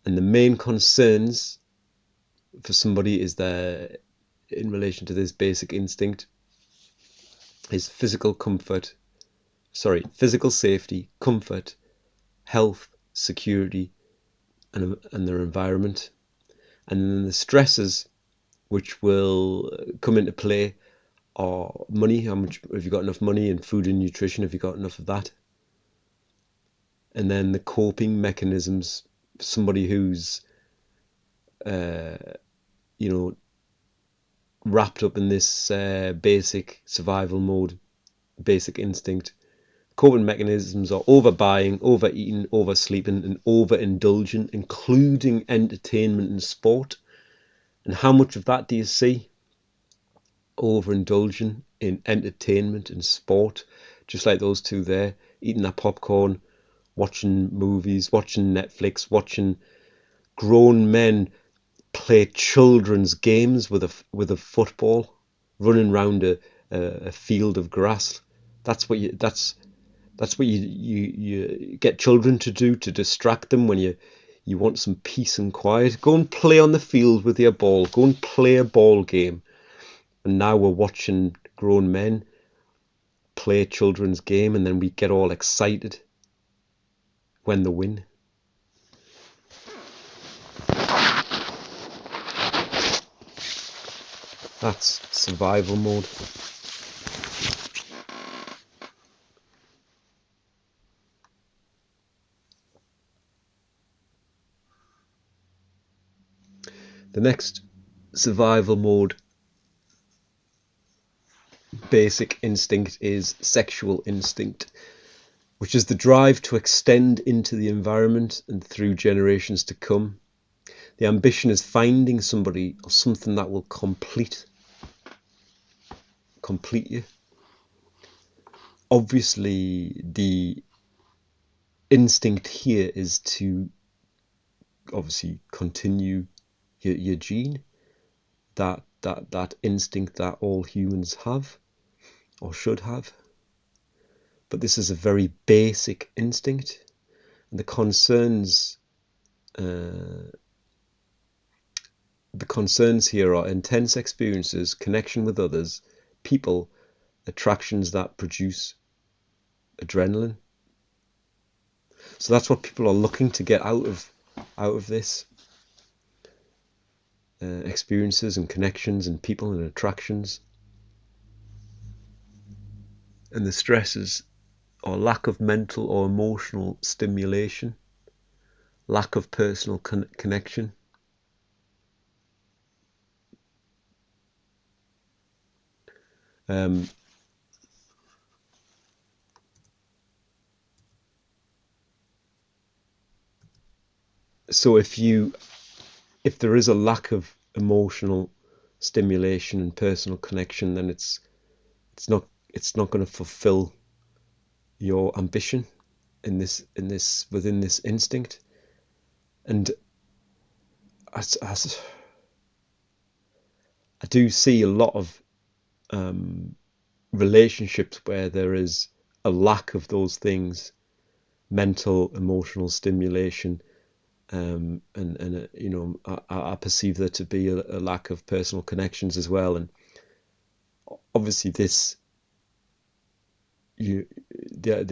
And the main concerns for somebody is there in relation to this basic instinct is physical safety, comfort, health, security, and their environment. And then the stresses which will come into play are money. How much have you got? Enough money? And food and nutrition, have you got enough of that? And then the coping mechanisms. Somebody who's wrapped up in this basic survival mode, basic instinct. Coping mechanisms are overbuying, overeating, oversleeping, and overindulging, including entertainment and sport. And how much of that do you see? Overindulging in entertainment and sport, just like those two there, eating their popcorn, watching movies, watching Netflix, watching grown men play children's games with a football, running around a field of grass. That's what you get children to do to distract them when you want some peace and quiet. Go and play on the field with your ball. Go and play a ball game. And now we're watching grown men play a children's game, and then we get all excited when they win. That's survival mode. The next survival mode basic instinct is sexual instinct, which is the drive to extend into the environment and through generations to come. The ambition is finding somebody or something that will complete you. Obviously, the instinct here is to obviously continue your gene, that instinct that all humans have or should have. But this is a very basic instinct, and the concerns here are intense experiences, connection with others, people, attractions that produce adrenaline. So that's what people are looking to get out of this. experiences and connections and people and attractions. And the stresses are lack of mental or emotional stimulation, lack of personal connection. So if there is a lack of emotional stimulation and personal connection, then it's not going to fulfill your ambition within this instinct. And as I do see a lot of relationships where there is a lack of those things, mental, emotional stimulation, and you know, I perceive there to be a lack of personal connections as well. And obviously the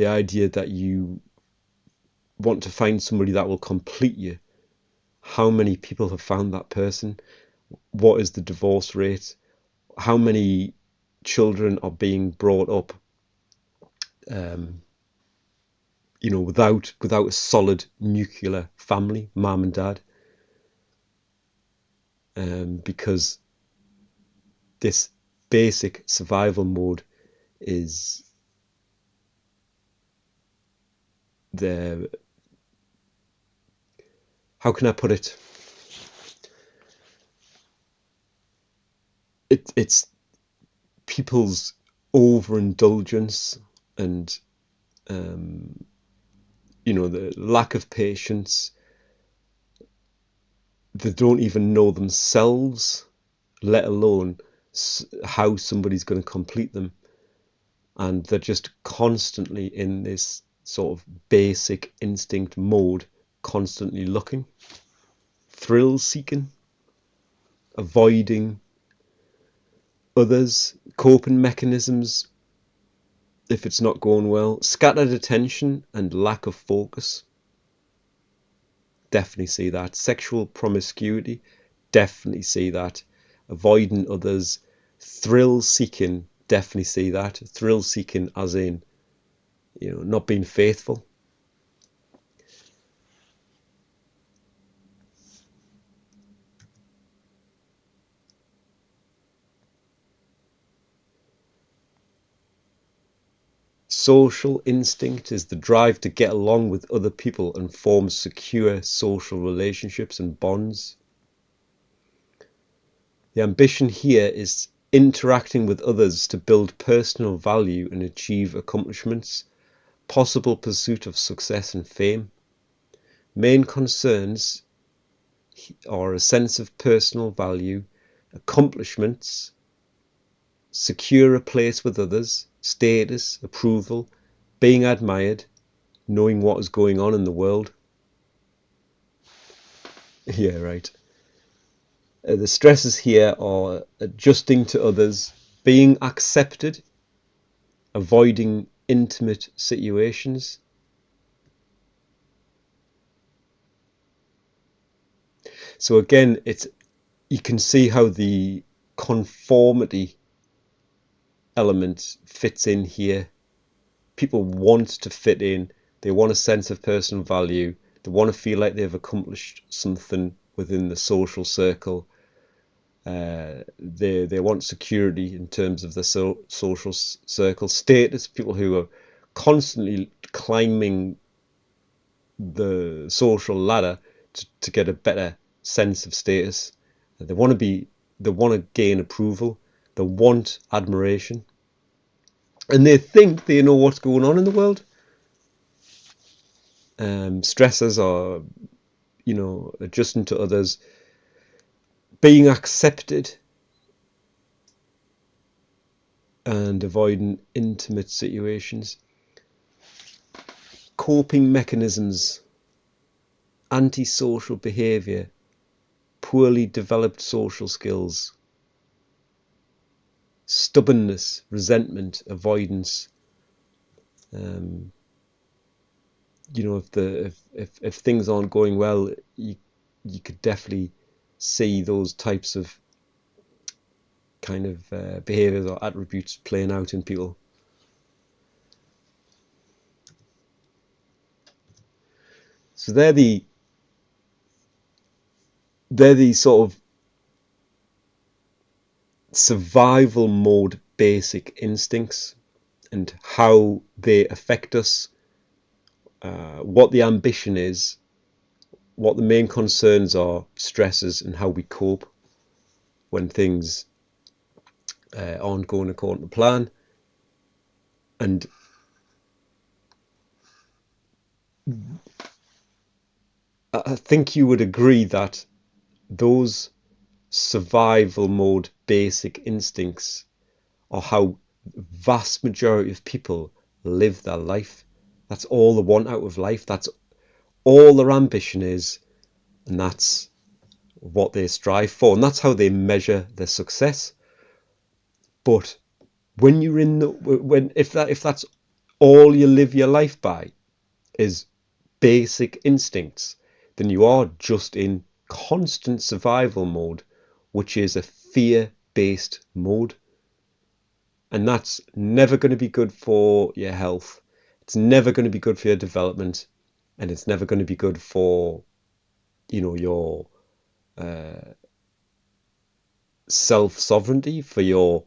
idea that you want to find somebody that will complete you. How many people have found that person? What is the divorce rate? How many children are being brought up, you know, without a solid nuclear family, mum and dad, because this basic survival mode is the, how can I put it? It's people's overindulgence and you know, the lack of patience. They don't even know themselves, let alone how somebody's going to complete them. And they're just constantly in this sort of basic instinct mode, constantly looking, thrill seeking, avoiding others, coping mechanisms if it's not going well, scattered attention and lack of focus. Definitely see that. Sexual promiscuity, definitely see that. Avoiding others, thrill seeking, definitely see that. Thrill seeking as in, you know, not being faithful. Social instinct is the drive to get along with other people and form secure social relationships and bonds. The ambition here is interacting with others to build personal value and achieve accomplishments, possible pursuit of success and fame. Main concerns are a sense of personal value, accomplishments, secure a place with others, status, approval, being admired, knowing what is going on in the world. Yeah, right. The stresses here are adjusting to others, being accepted, avoiding intimate situations. So again, you can see how the conformity element fits in here. People want to fit in. They want a sense of personal value. They want to feel like they've accomplished something within the social circle. They want security in terms of the social circle. Status, people who are constantly climbing the social ladder to get a better sense of status. They want to gain approval. They want admiration. And they think they know what's going on in the world. Stressors are, you know, adjusting to others, being accepted, and avoiding intimate situations. Coping mechanisms, antisocial behaviour, poorly developed social skills, stubbornness, resentment, avoidance. You know, if things aren't going well, you could definitely see those types of kind of behaviours or attributes playing out in people. So they're the sort of survival mode basic instincts and how they affect us, what the ambition is, what the main concerns are, stresses, and how we cope when things aren't going according to plan. And I think you would agree that those survival mode basic instincts are how vast majority of people live their life. That's all they want out of life. That's all their ambition is, and that's what they strive for, and that's how they measure their success. But when you're in the if that's all you live your life by is basic instincts, then you are just in constant survival mode, which is a fear-based mode. And that's never going to be good for your health. It's never going to be good for your development, and it's never going to be good for, your self-sovereignty, for your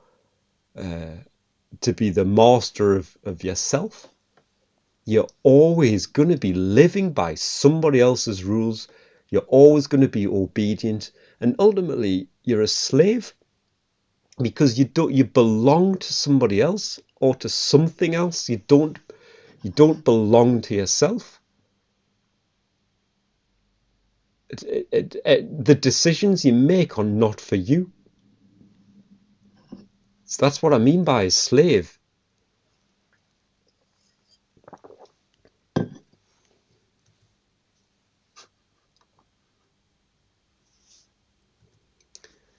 to be the master of yourself. You're always going to be living by somebody else's rules. You're always going to be obedient, and ultimately you're a slave, because you belong to somebody else or to something else. You don't belong to yourself. The decisions you make are not for you. So that's what I mean by a slave.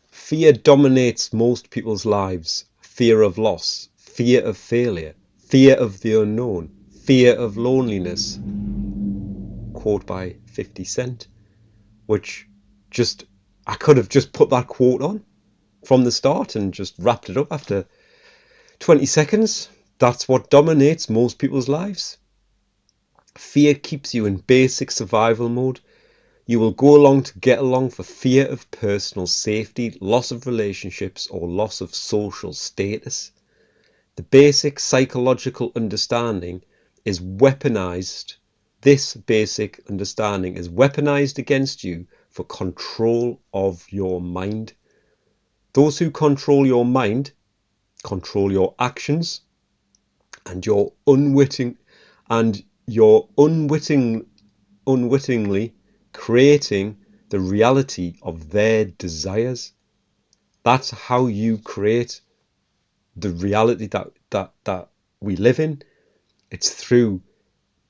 Fear dominates most people's lives. Fear of loss, fear of failure, fear of the unknown, fear of loneliness. Quote by 50 Cent, which I could have just put that quote on from the start and just wrapped it up after 20 seconds. That's what dominates most people's lives. Fear keeps you in basic survival mode. You will go along to get along for fear of personal safety, loss of relationships, or loss of social status. The basic psychological understanding is weaponized. This basic understanding is weaponized against you for control of your mind. Those who control your mind control your actions, and you're unwittingly creating the reality of their desires. That's how you create the reality that we live in. It's through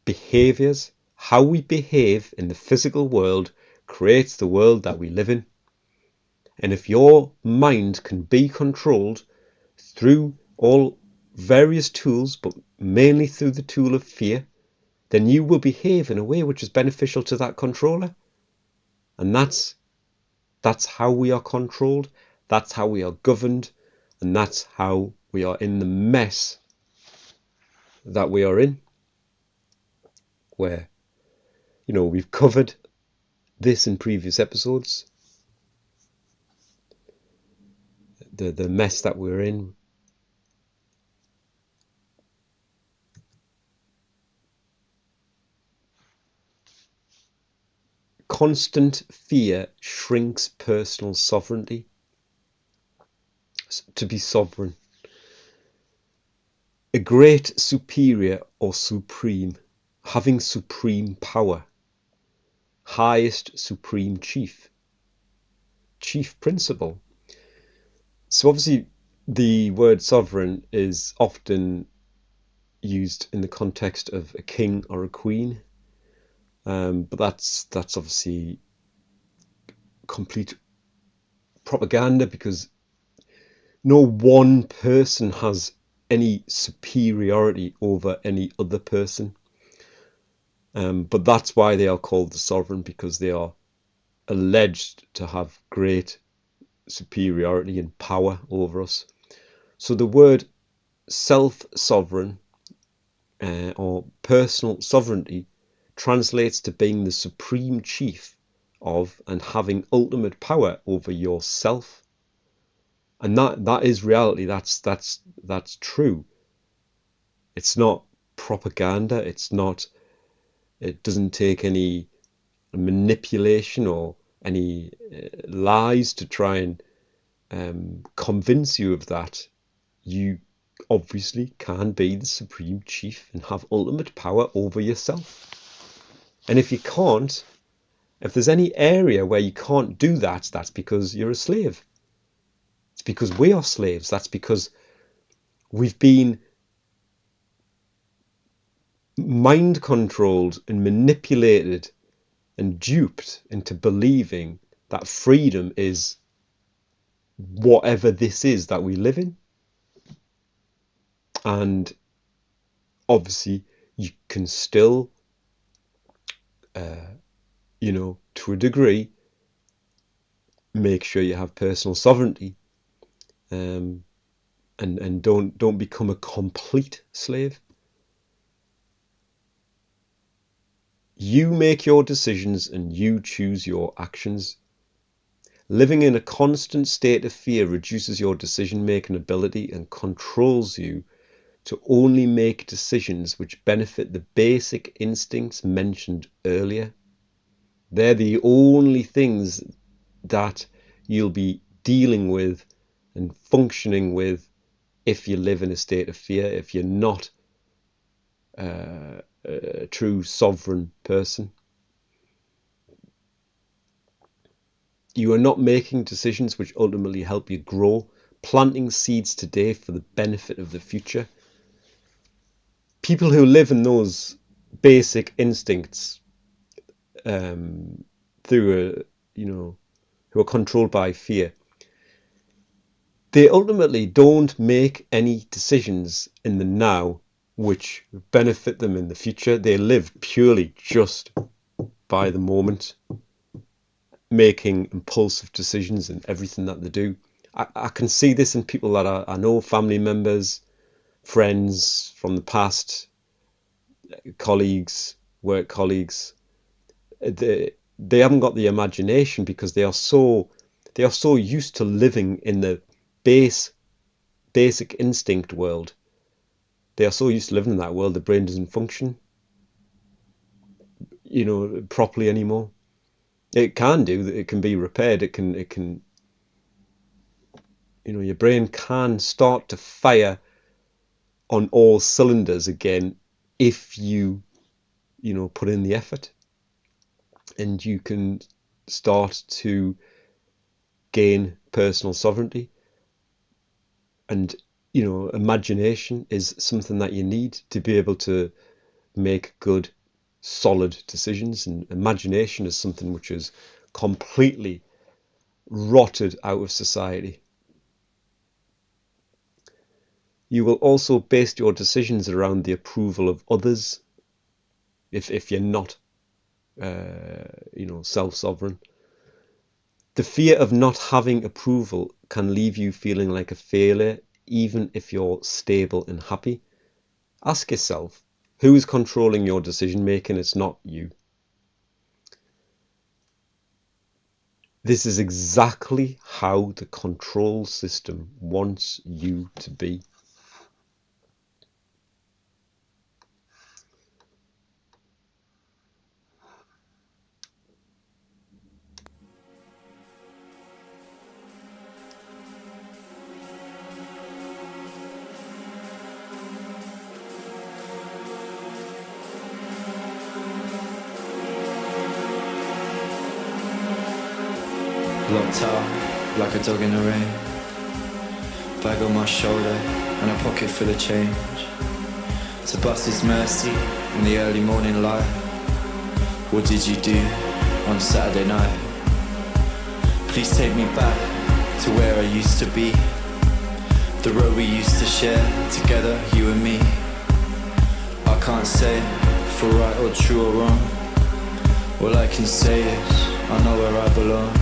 behaviours. How we behave in the physical world creates the world that we live in. And if your mind can be controlled through all various tools, but mainly through the tool of fear, then you will behave in a way which is beneficial to that controller. And that's how we are controlled, that's how we are governed, and that's how we are in the mess that we are in. Where, we've covered this in previous episodes, the mess that we're in. Constant fear shrinks personal sovereignty. To be sovereign, a great superior or supreme, having supreme power, highest supreme chief principle. So obviously the word sovereign is often used in the context of a king or a queen, but that's obviously complete propaganda, because no one person has any superiority over any other person. But that's why they are called the sovereign, because they are alleged to have great superiority and power over us. So the word self-sovereign or personal sovereignty translates to being the supreme chief of and having ultimate power over yourself. And that is reality. That's true. It's not propaganda. It doesn't take any manipulation or any lies to try and convince you of that. You obviously can be the supreme chief and have ultimate power over yourself. And if you can't, if there's any area where you can't do that, that's because you're a slave. It's because we are slaves. That's because we've been mind controlled and manipulated and duped into believing that freedom is whatever this is that we live in. And obviously you can still, to a degree, make sure you have personal sovereignty, and don't become a complete slave. You make your decisions and you choose your actions. Living in a constant state of fear reduces your decision-making ability and controls you to only make decisions which benefit the basic instincts mentioned earlier. They're the only things that you'll be dealing with and functioning with if you live in a state of fear, if you're not a true sovereign person. You are not making decisions which ultimately help you grow, planting seeds today for the benefit of the future. People who live in those basic instincts, who are controlled by fear, they ultimately don't make any decisions in the now which benefit them in the future. They live purely just by the moment, making impulsive decisions in everything that they do. I can see this in people that I know, family members, friends from the past, colleagues, work colleagues. They haven't got the imagination because they are so used to living in the basic instinct world. They are so used to living in that world, the brain doesn't function, properly anymore. It can do, it can be repaired, it can your brain can start to fire on all cylinders again if you put in the effort, and you can start to gain personal sovereignty. And imagination is something that you need to be able to make good, solid decisions. And imagination is something which is completely rotted out of society. You will also base your decisions around the approval of others if you're not self-sovereign. The fear of not having approval can leave you feeling like a failure, even if you're stable and happy. Ask yourself, who is controlling your decision making? It's not you. This is exactly how the control system wants you to be. Locked out like a dog in the rain, bag on my shoulder and a pocket full of change. To bust His mercy in the early morning light. What did you do on Saturday night? Please take me back to where I used to be, the road we used to share together, you and me. I can't say for right or true or wrong, All I can say is, I know where I belong.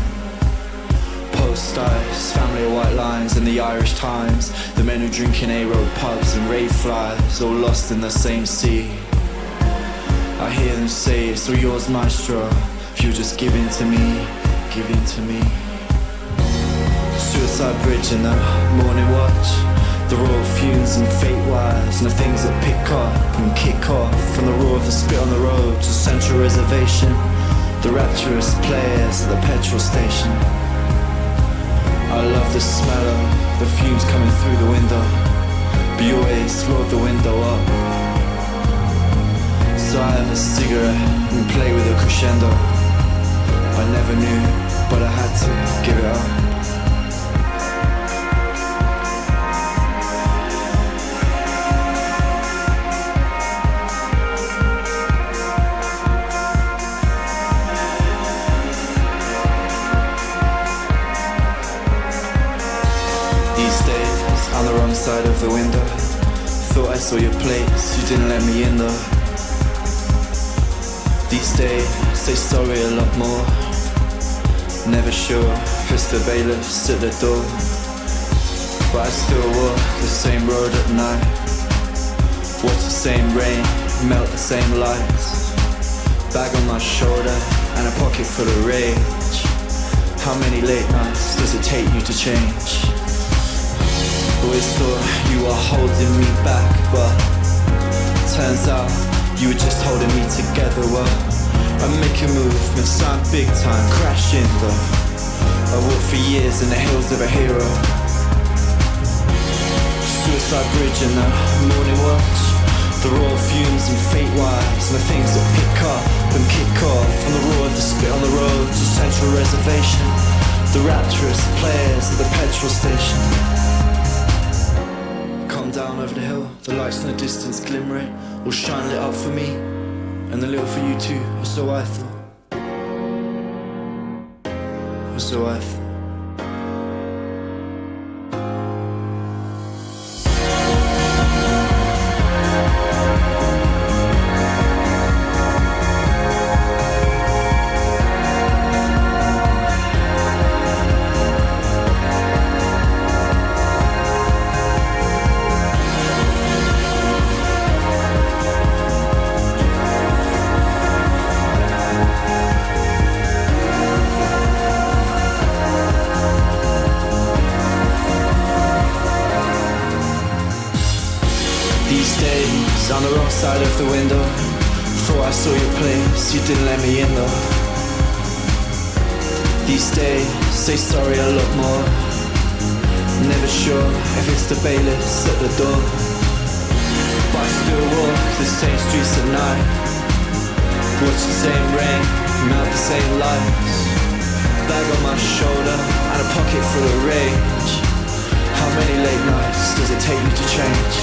Post ice, family white lines and the Irish Times. The men who drink in A-road pubs and rave flies, all lost in the same sea. I hear them say, it's all yours, maestro. If you just give in to me, give in to me. Suicide bridge in the morning watch. The royal fumes and fate wires, and the things that pick up and kick off. From the roar of the spit on the road to Central Reservation. The rapturous players at the petrol station. I love the smell of the fumes coming through the window, but you always rolled the window up. So I have a cigarette and play with a crescendo. I never knew, but I had to give it up. On the wrong side of the window. Thought I saw your place, you didn't let me in though. These days, say sorry a lot more. Never sure if it's the bailiffs at the door. But I still walk the same road at night. Watch the same rain, melt the same lights. Bag on my shoulder and a pocket full of rage. How many late nights does it take you to change? Always thought you were holding me back, but turns out you were just holding me together. Well, I make a move and sound big time, crash in though. I walked for years in the hills of a hero. Suicide bridge in the morning watch. The raw fumes and fate wires, and the things that pick up and kick off. From the roar of the spit on the road to Central Reservation. The rapturous players at the petrol station. Down over the hill, the lights in the distance glimmering, all shine lit up for me, and the little for you too, or so I thought. Or so I thought. On the wrong side of the window. Thought I saw your place, you didn't let me in though. These days, say sorry a lot more. Never sure if it's the bailiffs at the door. But I still walk the same streets at night. Watch the same rain, melt the same lights. Bag on my shoulder and a pocket full of rage. How many late nights does it take you to change?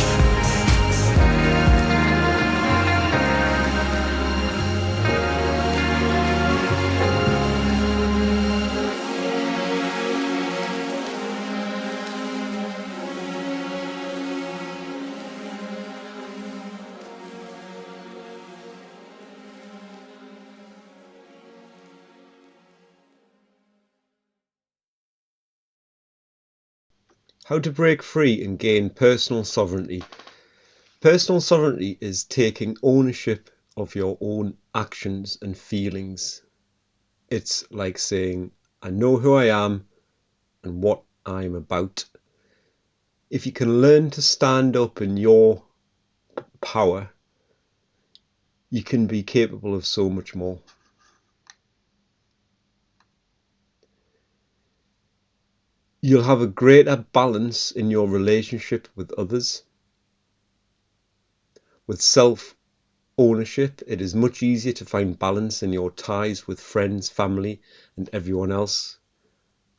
How to break free and gain personal sovereignty. Personal sovereignty is taking ownership of your own actions and feelings. It's like saying, I know who I am and what I'm about. If you can learn to stand up in your power, you can be capable of so much more. You'll have a greater balance in your relationship with others. With self-ownership, it is much easier to find balance in your ties with friends, family, and everyone else.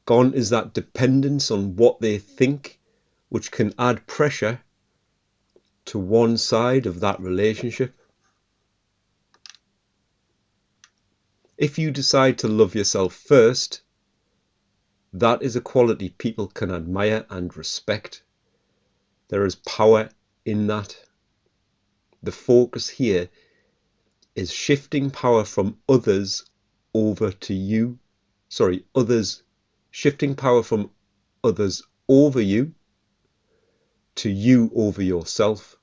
Gone is that dependence on what they think, which can add pressure to one side of that relationship. If you decide to love yourself first, that is a quality people can admire and respect. There is power in that. The focus here is shifting power from others over to you. Shifting power from others over you to you over yourself.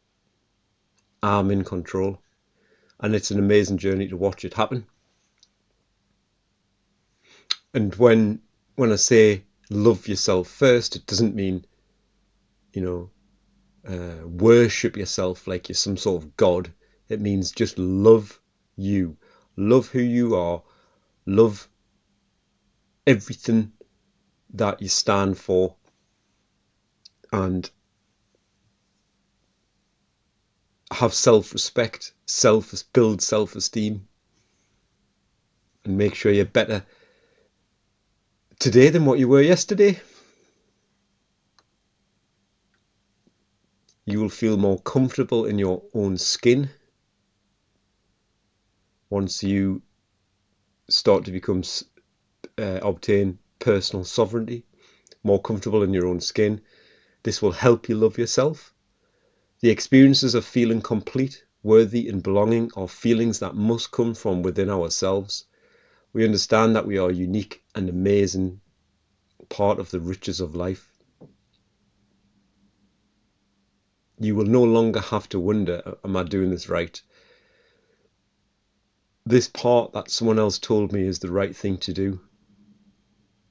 I'm in control. And it's an amazing journey to watch it happen. And when I say love yourself first, it doesn't mean, worship yourself like you're some sort of god. It means just love you. Love who you are. Love everything that you stand for. And have self-respect, build self-esteem. And make sure you're better today than what you were yesterday. You will feel more comfortable in your own skin once you start to obtain personal sovereignty, more comfortable in your own skin. This will help you love yourself. The experiences of feeling complete, worthy and belonging are feelings that must come from within ourselves. We understand that we are a unique and amazing part of the riches of life. You will no longer have to wonder, am I doing this right? This part that someone else told me is the right thing to do.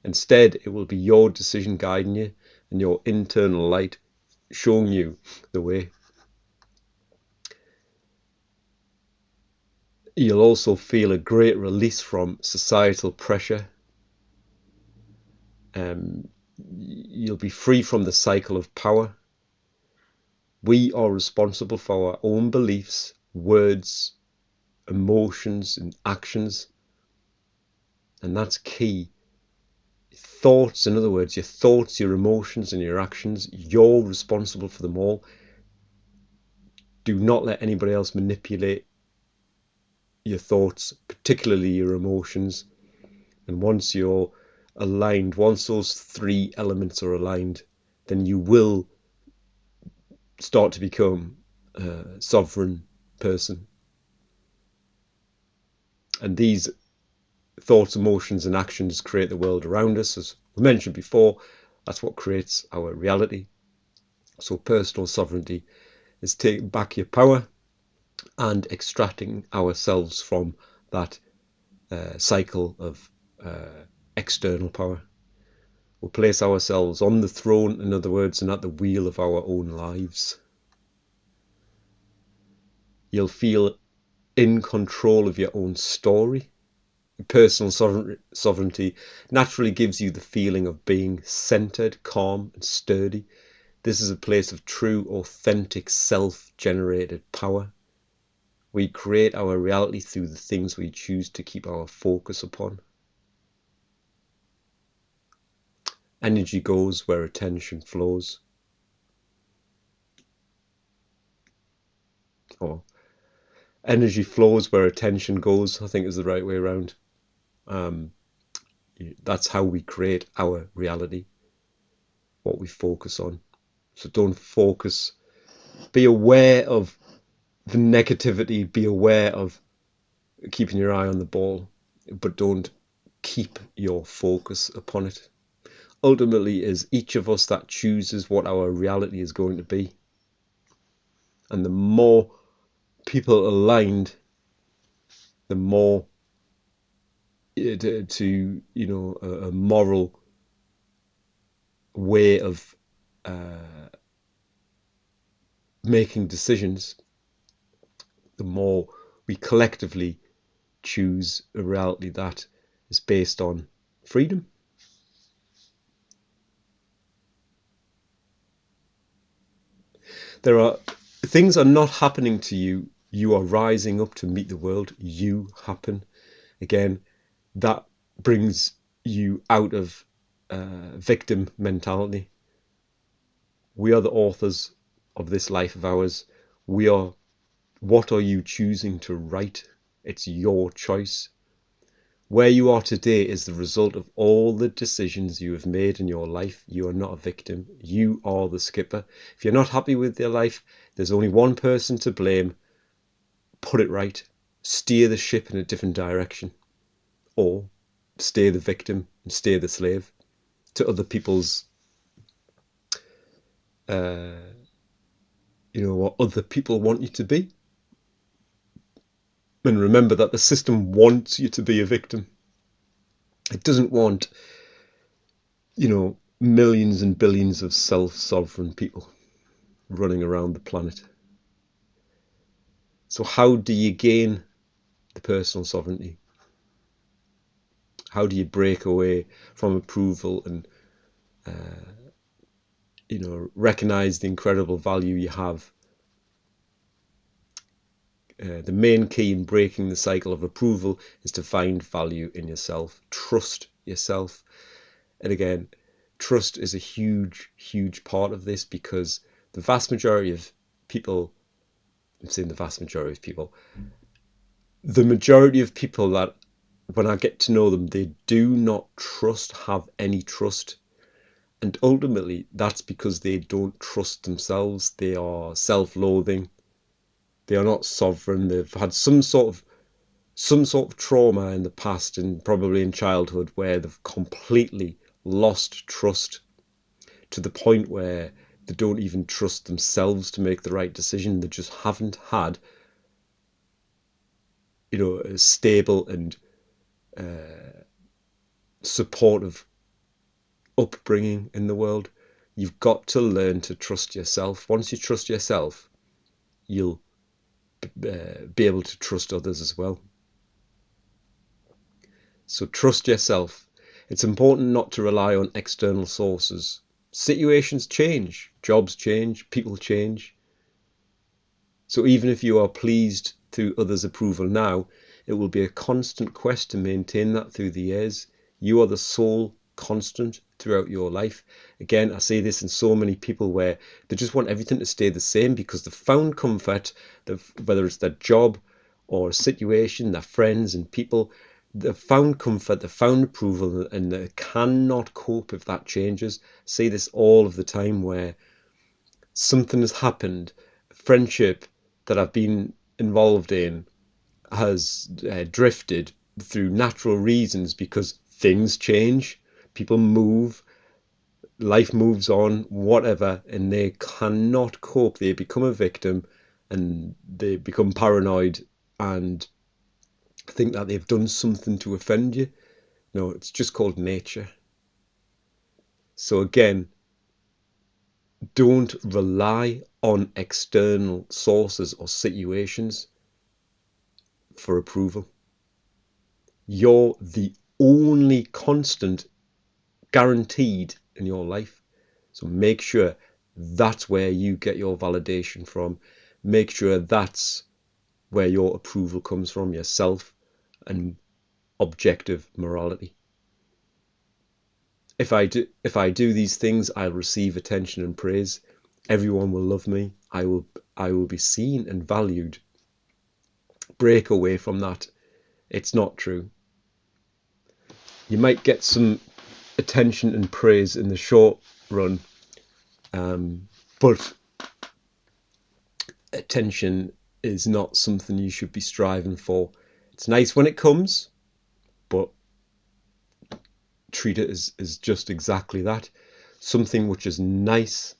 Instead, it will be your decision guiding you and your internal light showing you the way. You'll also feel a great release from societal pressure. You'll be free from the cycle of power. We are responsible for our own beliefs, words, emotions, and actions. And that's key. Thoughts, in other words, your thoughts, your emotions, and your actions, you're responsible for them all. Do not let anybody else manipulate your thoughts, particularly your emotions. And once you're aligned, once those three elements are aligned, then you will start to become a sovereign person. And these thoughts, emotions, and actions create the world around us. As we mentioned before, that's what creates our reality. So personal sovereignty is taking back your power and extracting ourselves from that cycle of external power. We'll place ourselves on the throne, in other words, and at the wheel of our own lives. You'll feel in control of your own story. Personal sovereignty naturally gives you the feeling of being centered, calm, and sturdy. This is a place of true, authentic, self-generated power. We create our reality through the things we choose to keep our focus upon. Energy goes where attention flows. Or energy flows where attention goes, I think is the right way around. That's how we create our reality, what we focus on. So don't focus. Be aware of the negativity, be aware of keeping your eye on the ball, but don't keep your focus upon it. Ultimately, is each of us that chooses what our reality is going to be. And the more people aligned, the more to a moral way of making decisions, the more we collectively choose a reality that is based on freedom. Things are not happening to you. You are rising up to meet the world. You happen. Again, that brings you out of victim mentality. We are the authors of this life of ours. What are you choosing to write? It's your choice. Where you are today is the result of all the decisions you have made in your life. You are not a victim. You are the skipper. If you're not happy with your life, there's only one person to blame. Put it right. steer the ship in a different direction, or stay the victim and stay the slave to other people's, what other people want you to be. And remember that the system wants you to be a victim. It doesn't want, millions and billions of self-sovereign people running around the planet. So how do you gain the personal sovereignty? How do you break away from approval and, recognize the incredible value you have? The main key in breaking the cycle of approval is to find value in yourself. Trust yourself. And again, trust is a huge, huge part of this, because the vast majority of people, I'm saying the vast majority of people, the majority of people that, when I get to know them, they do not have any trust. And ultimately, that's because they don't trust themselves. They are self-loathing. They are not sovereign. They've had some sort of trauma in the past, and probably in childhood, where they've completely lost trust to the point where they don't even trust themselves to make the right decision. They just haven't had, a stable and supportive upbringing in the world. You've got to learn to trust yourself. Once you trust yourself, you'll be able to trust others as well. So trust yourself. It's important not to rely on external sources. Situations change, jobs change, people change. So even if you are pleased through others' approval now, it will be a constant quest to maintain that through the years. You are the sole constant throughout your life. Again, I say this in so many people where they just want everything to stay the same because they've found comfort, whether it's their job or a situation, their friends and people, they've found comfort, they've found approval, and they cannot cope if that changes. I say this all of the time where something has happened, a friendship that I've been involved in has drifted through natural reasons because things change, people move, life moves on, whatever, and they cannot cope. They become a victim and they become paranoid and think that they've done something to offend you. No, it's just called nature. So again, don't rely on external sources or situations for approval. You're the only constant guaranteed in your life. So make sure that's where you get your validation from. Make sure that's where your approval comes from, yourself and objective morality. If I do these things, I'll receive attention and praise. Everyone will love me. I will be seen and valued. Break away from that. It's not true. You might get some attention and praise in the short run, but attention is not something you should be striving for. It's nice when it comes, but treat it as just exactly that, something which is nice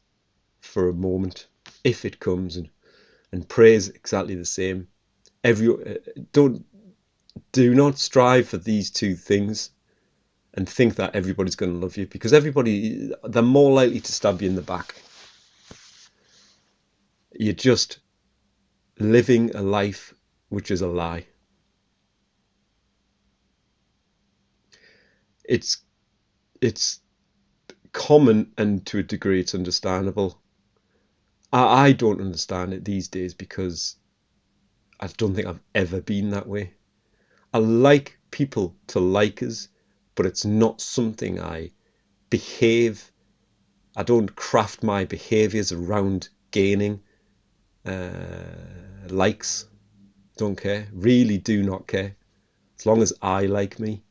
for a moment if it comes, and praise exactly the same. Do not strive for these two things and think that everybody's going to love you, because they're more likely to stab you in the back. You're just living a life which is a lie. It's common, and to a degree it's understandable. I don't understand it these days because I don't think I've ever been that way. I like people to like us, but it's not something I don't craft my behaviors around gaining likes. Don't care. Really do not care. As long as I like me.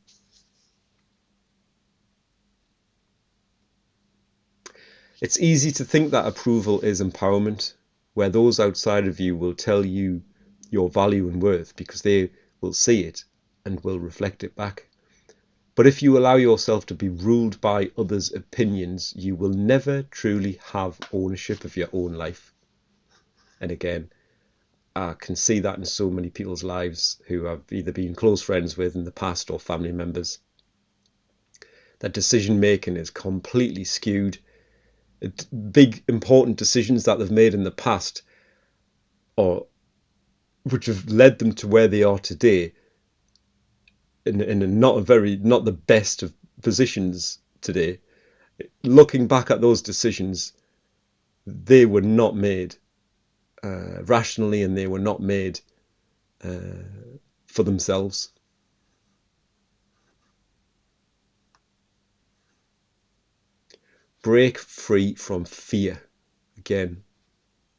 It's easy to think that approval is empowerment, where those outside of you will tell you your value and worth, because they will see it and will reflect it back. But if you allow yourself to be ruled by others' opinions, you will never truly have ownership of your own life. And again, I can see that in so many people's lives who I've either been close friends with in the past or family members. That decision making is completely skewed. Big important decisions that they've made in the past, or which have led them to where they are today, in not the best of positions today. Looking back at those decisions, they were not made rationally, and they were not made for themselves. Break free from fear. Again,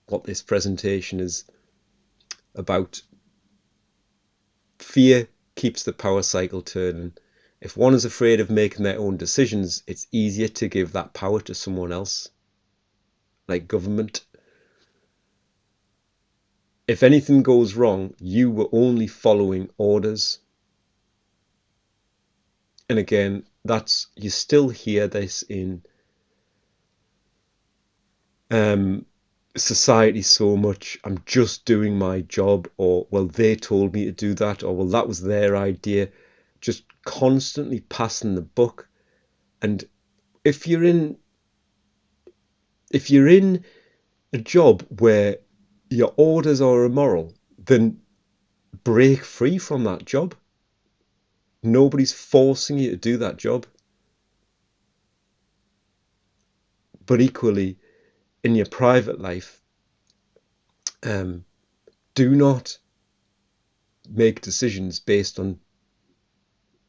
what this presentation is about. Fear keeps the power cycle turning. If one is afraid of making their own decisions, it's easier to give that power to someone else, like government. If anything goes wrong, you were only following orders. And again, you still hear this in society so much. I'm just doing my job, or well, they told me to do that, or well, that was their idea. Just constantly passing the buck. And if you're in a job where your orders are immoral, then break free from that job. Nobody's forcing you to do that job. But equally, in your private life, do not make decisions based on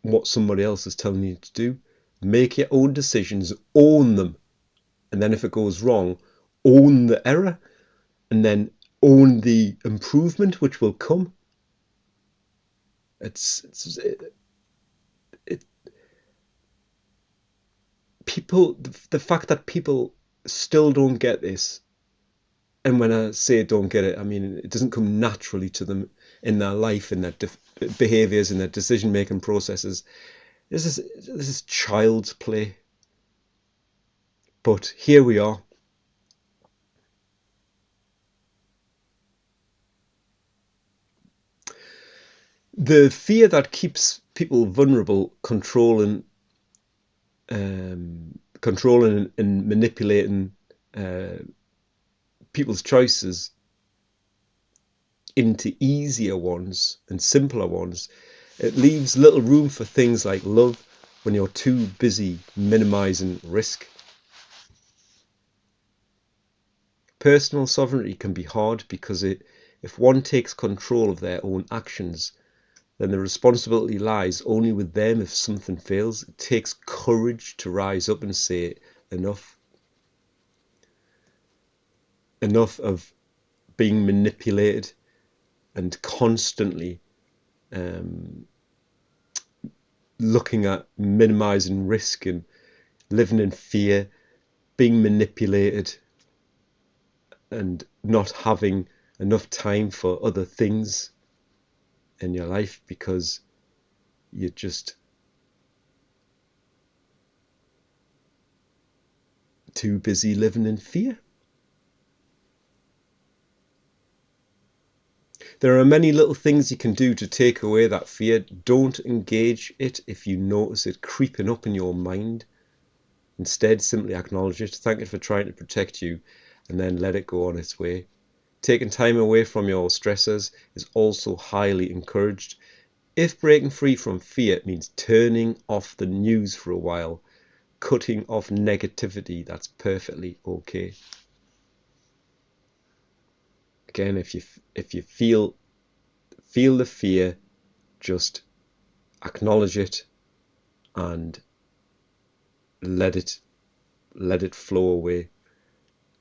what somebody else is telling you to do. Make your own decisions, own them, and then if it goes wrong, own the error, and then own the improvement which will come. People, the fact that people still don't get this, and when I say don't get it, I mean it doesn't come naturally to them in their life, in their behaviours, in their decision-making processes. This is child's play. But here we are. The fear that keeps people vulnerable, controlling and manipulating people's choices into easier ones and simpler ones, it leaves little room for things like love when you're too busy minimizing risk. Personal sovereignty can be hard because if one takes control of their own actions, then the responsibility lies only with them if something fails. It takes courage to rise up and say enough. Enough of being manipulated and constantly looking at minimizing risk and living in fear, being manipulated, and not having enough time for other things in your life because you're just too busy living in fear. There are many little things you can do to take away that fear. Don't engage it if you notice it creeping up in your mind. Instead, simply acknowledge it, thank it for trying to protect you, and then let it go on its way. Taking time away from your stressors is also highly encouraged. If breaking free from fear means turning off the news for a while, cutting off negativity, that's perfectly okay. Again, if you feel the fear, just acknowledge it and let it flow away.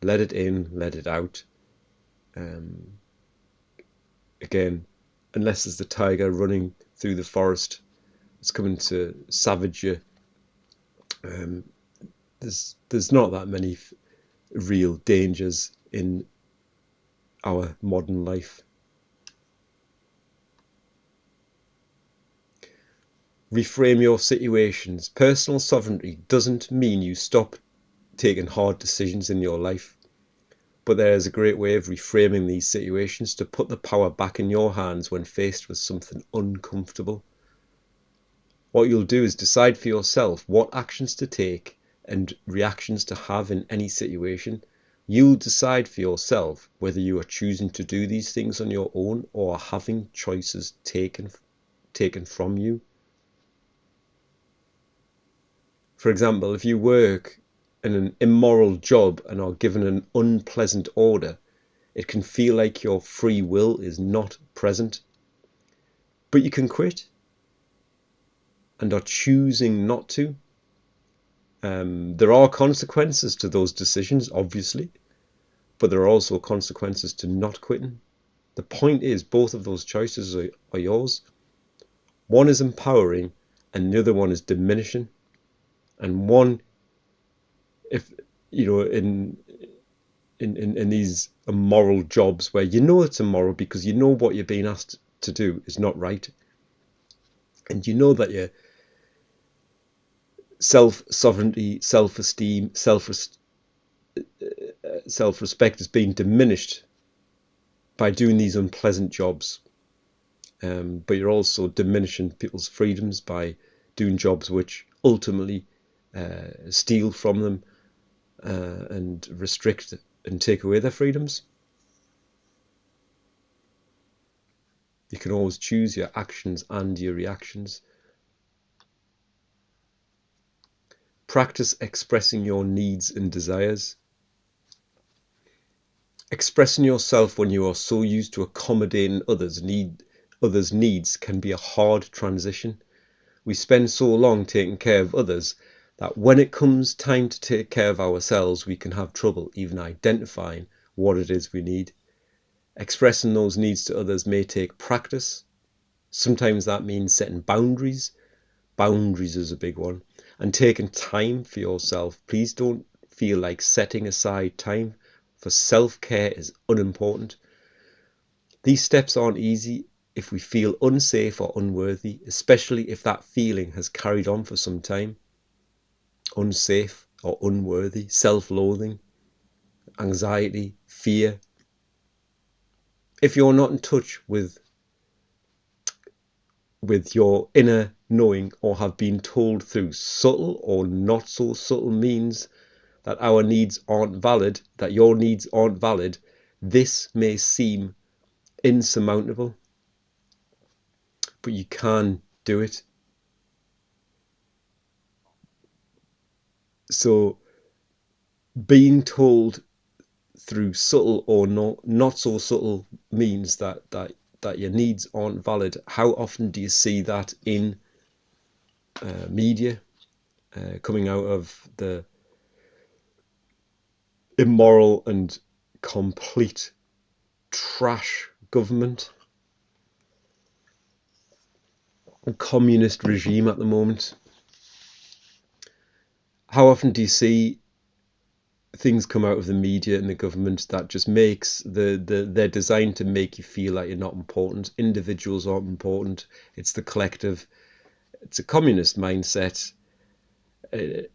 Let it in, let it out. Again, unless there's the tiger running through the forest, it's coming to savage you. There's not that many real dangers in our modern life. Reframe your situations. Personal sovereignty doesn't mean you stop taking hard decisions in your life, but there is a great way of reframing these situations to put the power back in your hands when faced with something uncomfortable. What you'll do is decide for yourself what actions to take and reactions to have in any situation. You'll decide for yourself whether you are choosing to do these things on your own or are having choices taken from you. For example, if you work in an immoral job and are given an unpleasant order, it can feel like your free will is not present. But you can quit and are choosing not to. There are consequences to those decisions, obviously, but there are also consequences to not quitting. The point is, both of those choices are yours. One is empowering and the other one is diminishing. And one, if you know, in these immoral jobs where you know it's immoral because you know what you're being asked to do is not right, and you know that your self-sovereignty, self-esteem, self-respect is being diminished by doing these unpleasant jobs, but you're also diminishing people's freedoms by doing jobs which ultimately steal from them and restrict and take away their freedoms. You can always choose your actions and your reactions. Practice expressing your needs and desires. Expressing yourself when you are so used to accommodating others' needs can be a hard transition. We spend so long taking care of others that when it comes time to take care of ourselves, we can have trouble even identifying what it is we need. Expressing those needs to others may take practice. Sometimes that means setting boundaries. Boundaries is a big one. And taking time for yourself. Please don't feel like setting aside time for self-care is unimportant. These steps aren't easy if we feel unsafe or unworthy, especially if that feeling has carried on for some time. Unsafe or unworthy, self-loathing, anxiety, fear. If you're not in touch with your inner knowing or have been told through subtle or not so subtle means that our needs aren't valid, that your needs aren't valid, this may seem insurmountable, but you can do it. So being told through subtle or not so subtle means that your needs aren't valid. How often do you see that in media coming out of the immoral and complete trash government and communist regime at the moment? How often do you see things come out of the media and the government that just makes they're designed to make you feel like you're not important? Individuals aren't important. It's the collective. It's a communist mindset. It's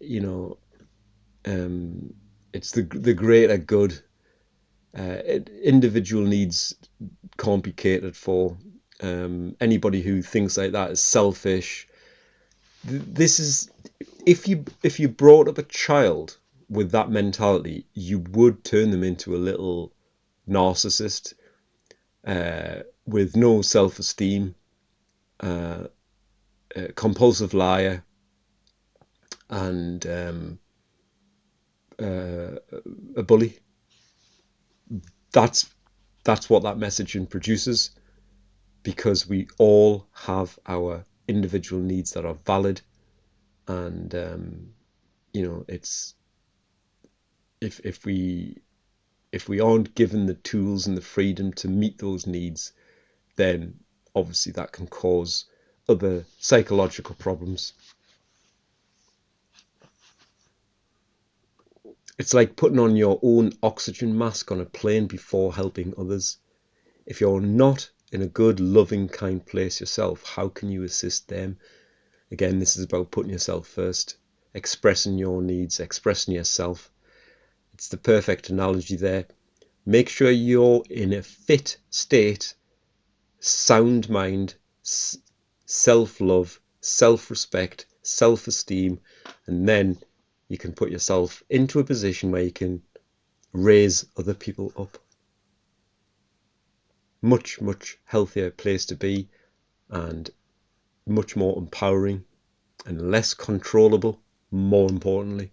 the greater good. Individual needs can't be catered for. Anybody who thinks like that is selfish. This is if you brought up a child with that mentality, you would turn them into a little narcissist with no self-esteem, compulsive liar, and a bully. That's what that messaging produces, because we all have our individual needs that are valid, and it's if we aren't given the tools and the freedom to meet those needs, then obviously that can cause other psychological problems. It's like putting on your own oxygen mask on a plane before helping others. If you're not in a good, loving, kind place yourself, how can you assist them? Again, this is about putting yourself first, expressing your needs, expressing yourself. It's the perfect analogy there. Make sure you're in a fit state, sound mind, self-love, self-respect, self-esteem, and then you can put yourself into a position where you can raise other people up. Much, much healthier place to be, and much more empowering and less controllable, more importantly.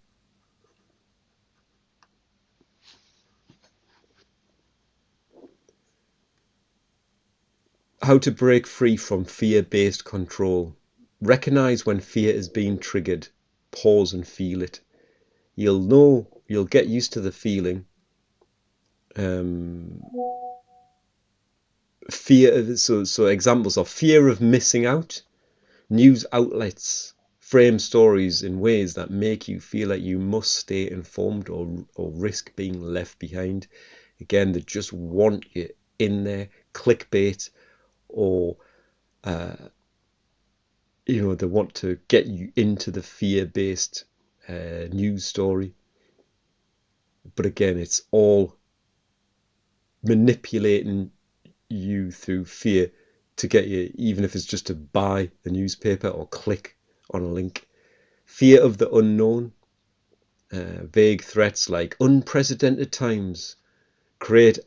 How to break free from fear-based control. Recognize when fear is being triggered. Pause and feel it. You'll get used to the feeling. Fear, so examples are fear of missing out. News outlets frame stories in ways that make you feel like you must stay informed or risk being left behind. Again, they just want you in there. Clickbait, or they want to get you into the fear-based news story. But again, it's all manipulating you through fear to get you, even if it's just to buy the newspaper or click on a link. Fear of the unknown. Vague threats like unprecedented times create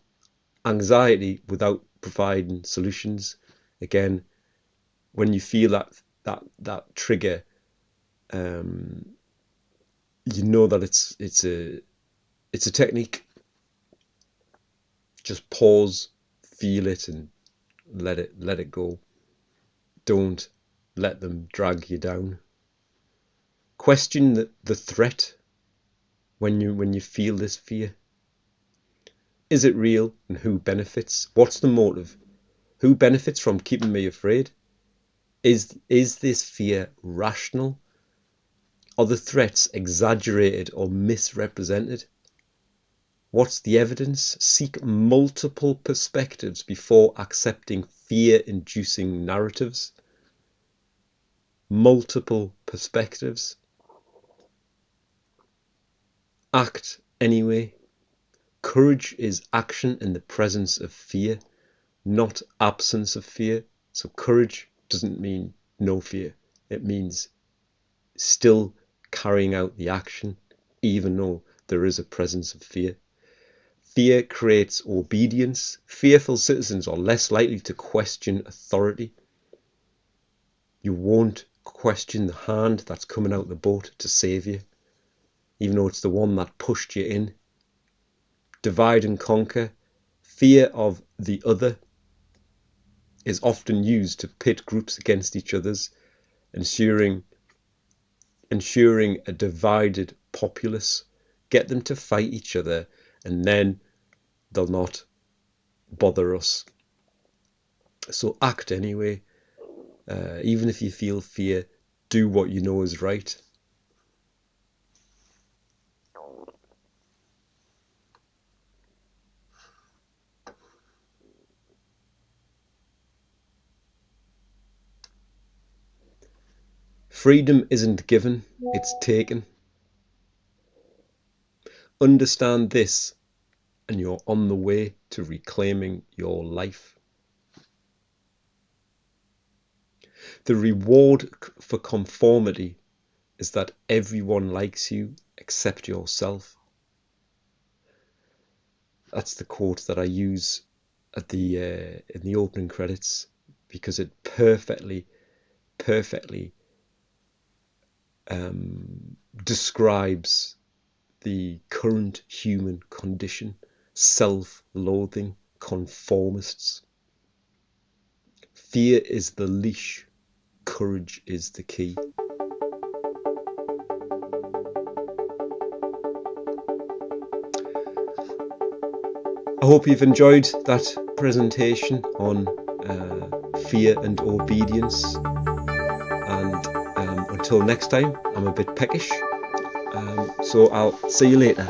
anxiety without providing solutions. Again, when you feel that trigger, you know that it's a technique. Just pause, feel it, and let it go. Don't let them drag you down. Question the threat when you feel this fear. Is it real, and who benefits? What's the motive? Who benefits from keeping me afraid? Is this fear rational? Are the threats exaggerated or misrepresented? What's the evidence? Seek multiple perspectives before accepting fear-inducing narratives. Multiple perspectives. Act anyway. Courage is action in the presence of fear, not absence of fear. So courage doesn't mean no fear. It means still carrying out the action, even though there is a presence of fear. Fear creates obedience. Fearful citizens are less likely to question authority. You won't question the hand that's coming out the boat to save you, even though it's the one that pushed you in. Divide and conquer. Fear of the other is often used to pit groups against each other's, ensuring a divided populace. Get them to fight each other, and then they'll not bother us. So act anyway. Even if you feel fear, do what you know is right. Freedom isn't given, it's taken. Understand this, and you're on the way to reclaiming your life. The reward for conformity is that everyone likes you except yourself. That's the quote that I use at in the opening credits, because it perfectly describes the current human condition. Self-loathing conformists. Fear is the leash, courage is the key. I hope you've enjoyed that presentation on fear and obedience, and until next time, I'm a bit peckish, so I'll see you later.